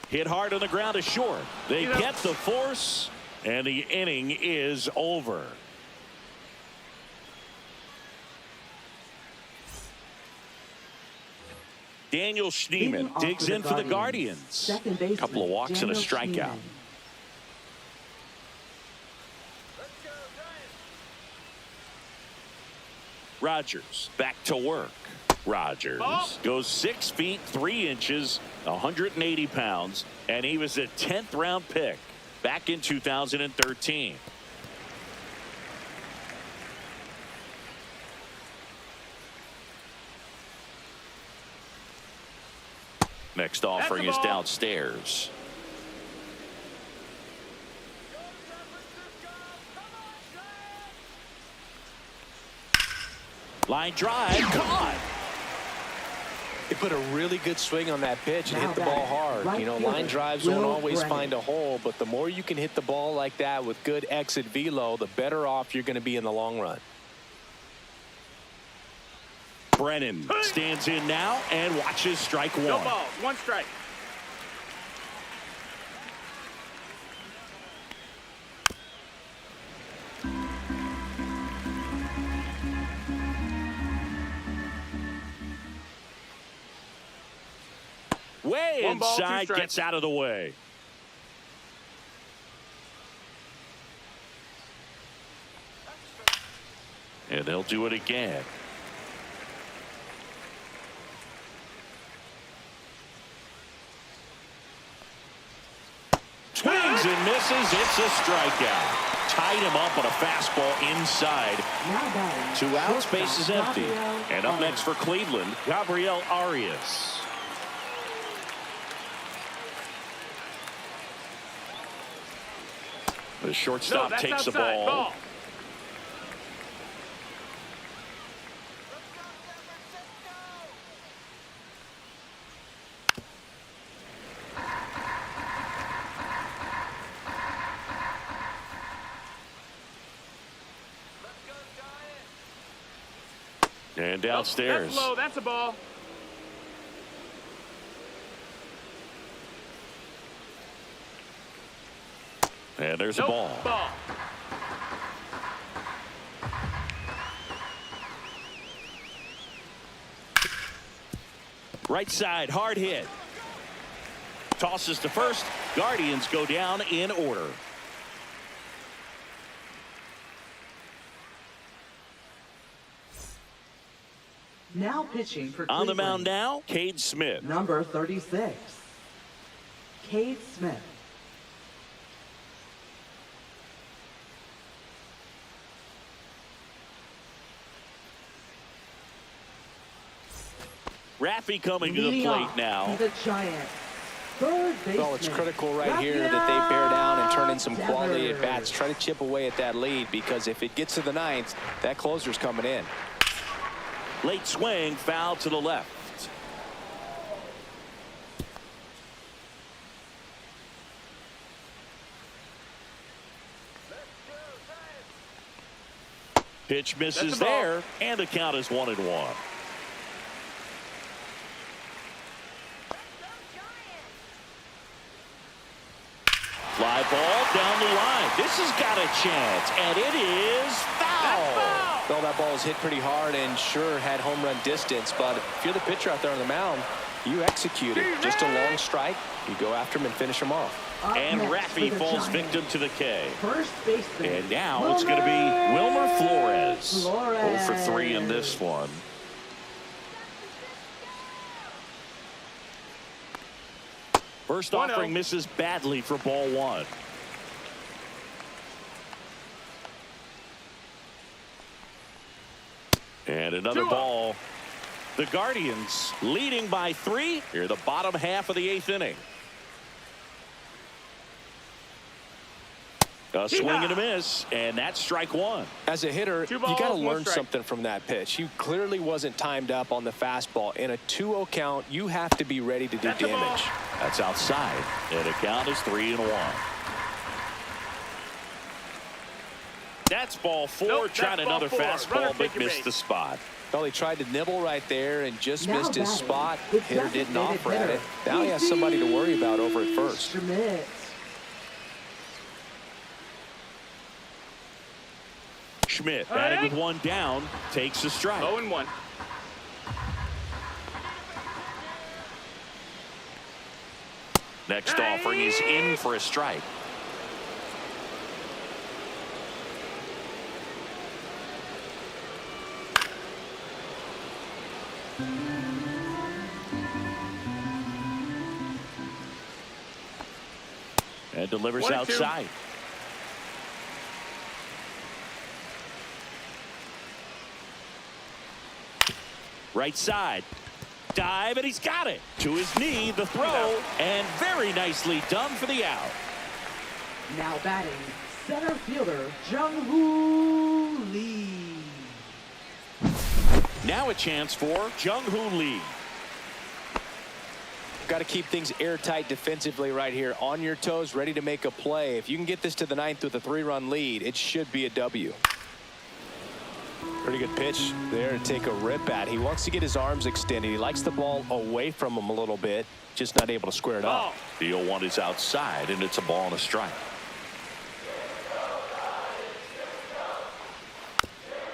Hit hard on the ground to short. They get the force, and the inning is over. Daniel Schneemann digs in for the Guardians. A couple of walks and a strikeout. Rogers back to work. Rogers goes 6 feet 3 inches, 180 pounds, and he was a 10th round pick back in 2013. Next offering is downstairs. Line drive, caught. He put a really good swing on that pitch and hit the ball hard. You know, line drives don't always find a hole, but the more you can hit the ball like that with good exit velo, the better off you're going to be in the long run. Brennan stands in now and watches strike one. No balls, 1 strike. Way 1 ball, 2 inside, strikes. gets out of the way. And they'll do it again. Swings and misses. It's a strikeout. Tied him up on a fastball inside. 2 outs, base is empty. And up next for Cleveland, Gabriel Arias. The shortstop takes the ball. And downstairs. That's low. That's a ball. And there's a ball. Right side, hard hit. Tosses to first. Guardians go down in order. Now pitching for On the Cleveland. mound now, Cade Smith. Number 36. Cade Smith. Raffy coming to the Leading plate off, now. the Giants. Third baseman. Well, it's critical right here that they bear down and turn in some quality at bats. Try to chip away at that lead, because if it gets to the 9th, that closer's coming in. Late swing, foul to the left. Pitch misses there, and the count is 1-1. Fly ball down the line. This has got a chance, and it is foul. Well, that ball was hit pretty hard and sure had home run distance, but if you're the pitcher out there on the mound, you execute it. Just a long strike. You go after him and finish him off. And Raffy falls victim to the K. First baseman. And now it's going to be Wilmer Flores. 0 for 3 in this one. First offering misses badly for ball 1. And another ball. The Guardians leading by 3 here, the bottom half of the 8th inning. A swing and a miss, and that's strike 1. As a hitter, you got to learn something from that pitch. He clearly wasn't timed up on the fastball. In a 2-0 count, you have to be ready to do damage. That's outside, and the count is 3-1. That's ball 4. Nope, Trying that's ball another 4. fastball, Runner but take your missed base. the spot. Well, he tried to nibble right there and just Now missed his batting, spot. the Hitter didn't designated offer at hitter, it. Now he has somebody to worry about over at first. Schmidt. Schmidt batting with one down, takes a strike. 0-1. Next offering is in for a strike. And delivers 1-2. outside. Right side. Dive, and he's got it. To his knee, the throw, and very nicely done for the out. Now batting, center fielder Jung-Hoo Lee. Now a chance for Jung-Hoo Lee. Got to keep things airtight defensively right here. On your toes, ready to make a play. If you can get this to the 9th with a 3-run lead, it should be a W. Pretty good pitch there to take a rip at. He wants to get his arms extended. He likes the ball away from him a little bit, just not able to square it up. The 0-1 is outside, and it's a ball and a strike.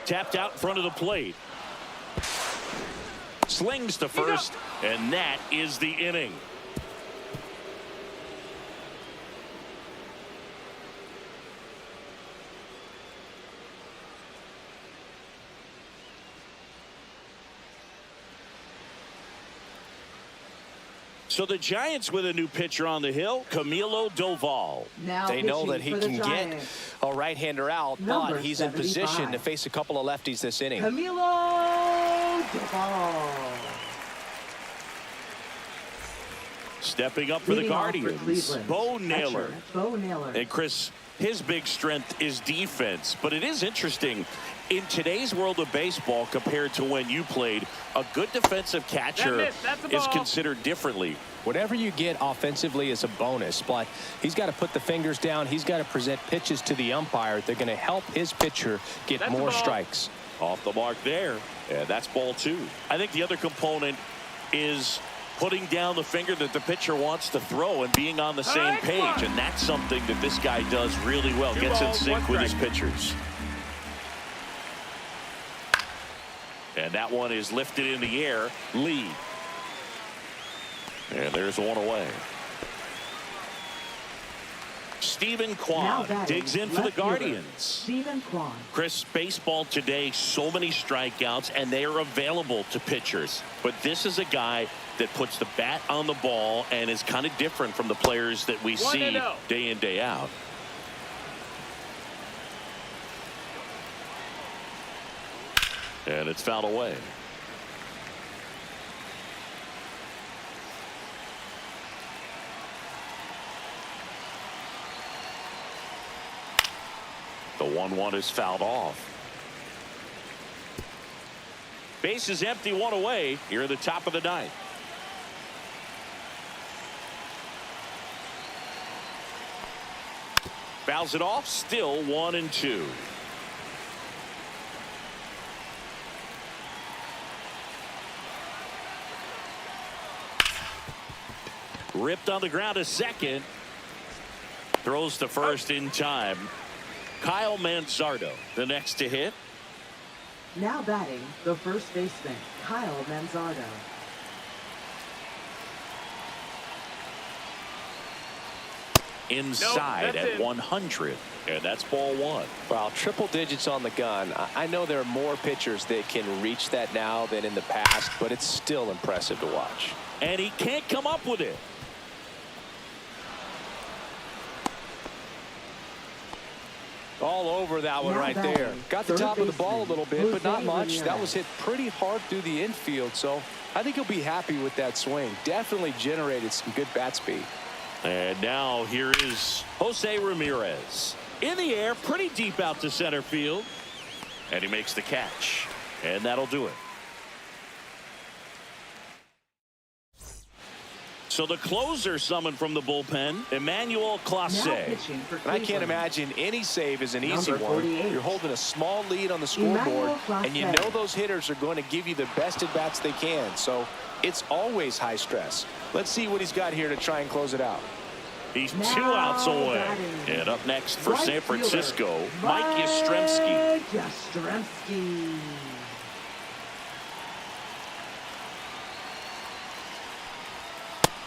Tapped out in front of the plate. Slings to first, and that is the inning. So the Giants with a new pitcher on the hill, Camilo Doval. Now They know that pitching he for the can get Giants, a right-hander out, Number but he's in position 75. to face a couple of lefties this inning. Camilo Doval. Stepping up for the Leading off for Guardians, Cleveland, Bo Naylor. catcher, Bo Naylor. And Chris, his big strength is defense, but it is interesting in today's world of baseball compared to when you played, a good defensive catcher That's a is ball. considered differently. Whatever you get offensively is a bonus, but he's got to put the fingers down. He's got to present pitches to the umpire. They're going to help his pitcher get That's a more ball. strikes. Off the mark there, and that's ball 2. I think the other component is putting down the finger that the pitcher wants to throw and being on the same page, and that's something that this guy does really well. Two Gets in balls, sync one with his strike. pitchers. And that one is lifted in the air. Lee. And there's one away. Stephen Now Kwan batting, digs in for the left fielder, Guardians. Stephen Kwan. Chris, baseball today, so many strikeouts, and they are available to pitchers. But this is a guy that puts the bat on the ball and is kind of different from the players that we see 1-0. day in, day out. And it's fouled away. The 1-1 is fouled off. Base is empty, one away here at the top of the 9th. Fouls it off, still 1-2. Ripped on the ground to second. Throws to first in time. Kyle Manzardo, the next to hit. Now batting, the first baseman, Kyle Manzardo. Inside that's at it. 100. And that's ball 1. Wow, triple digits on the gun. I know there are more pitchers that can reach that now than in the past, but it's still impressive to watch. And he can't come up with it. All over that one Now right batting, there. Got the third top of the ball a baseman, little bit, but not Jose much. That Ramirez. was hit pretty hard through the infield, so I think he'll be happy with that swing. Definitely generated some good bat speed. And now here is Jose Ramirez. In the air, pretty deep out to center field. And he makes the catch. And that'll do it. So the closer summoned from the bullpen, Emmanuel Now Clase. pitching for And I can't Cleveland. imagine any save is an easy Number one. 48. You're holding a small lead on the scoreboard, Emmanuel and you Clase. know those hitters are going to give you the best at-bats they can. So it's always high stress. Let's see what he's got here to try and close it out. He's Now 2 outs away. batting. And up next for Right San fielder, Francisco, Mike Yastrzemski. Yastrzemski.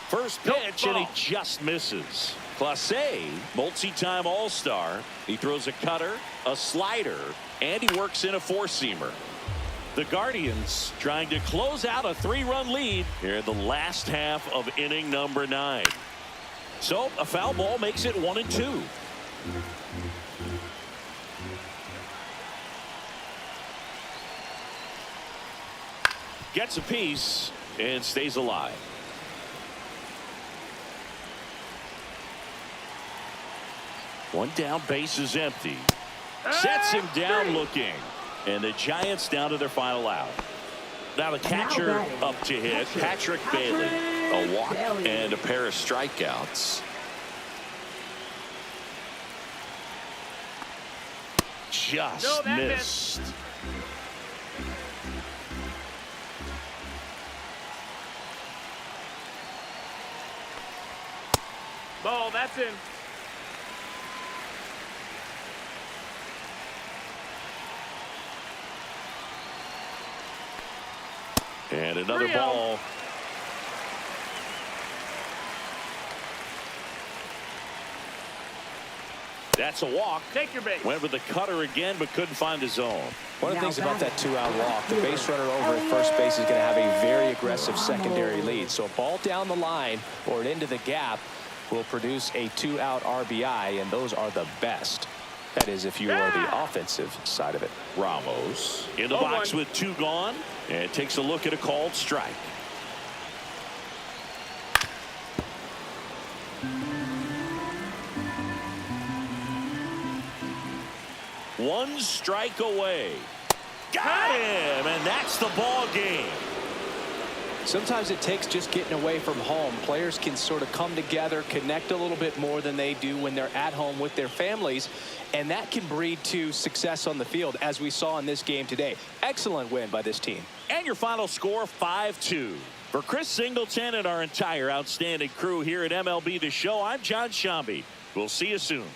First Nope, pitch, and he ball. just misses. Clase, multi-time All-Star. He throws a cutter, a slider, and he works in a four-seamer. The Guardians trying to close out a 3-run lead here in the last half of inning number 9. So a foul ball makes it 1-2. Gets a piece and stays alive. One down, base is empty. Sets him down looking. And the Giants down to their final out. Now the catcher Now batting, up to hit, Patrick Bailey. A walk and a pair of strikeouts. Just No, that missed. Ball, that's in. And another 3-0. ball. That's a walk. Take your base. Went with the cutter again, but couldn't find the zone. One of the Now things about that batting. 2-out walk, the base runner over at first base is going to have a very aggressive secondary lead. So a ball down the line or into the gap will produce a 2-out RBI, and those are the best. That is, if you are the offensive side of it. Ramos in the 0-1. box with 2 gone, and takes a look at a called strike. One strike away. Got him, and that's the ball game. Sometimes it takes just getting away from home. Players can sort of come together, connect a little bit more than they do when they're at home with their families, and that can breed to success on the field, as we saw in this game today. Excellent win by this team. And your final score, 5-2. For Chris Singleton and our entire outstanding crew here at MLB The Show, I'm John Shambi. We'll see you soon.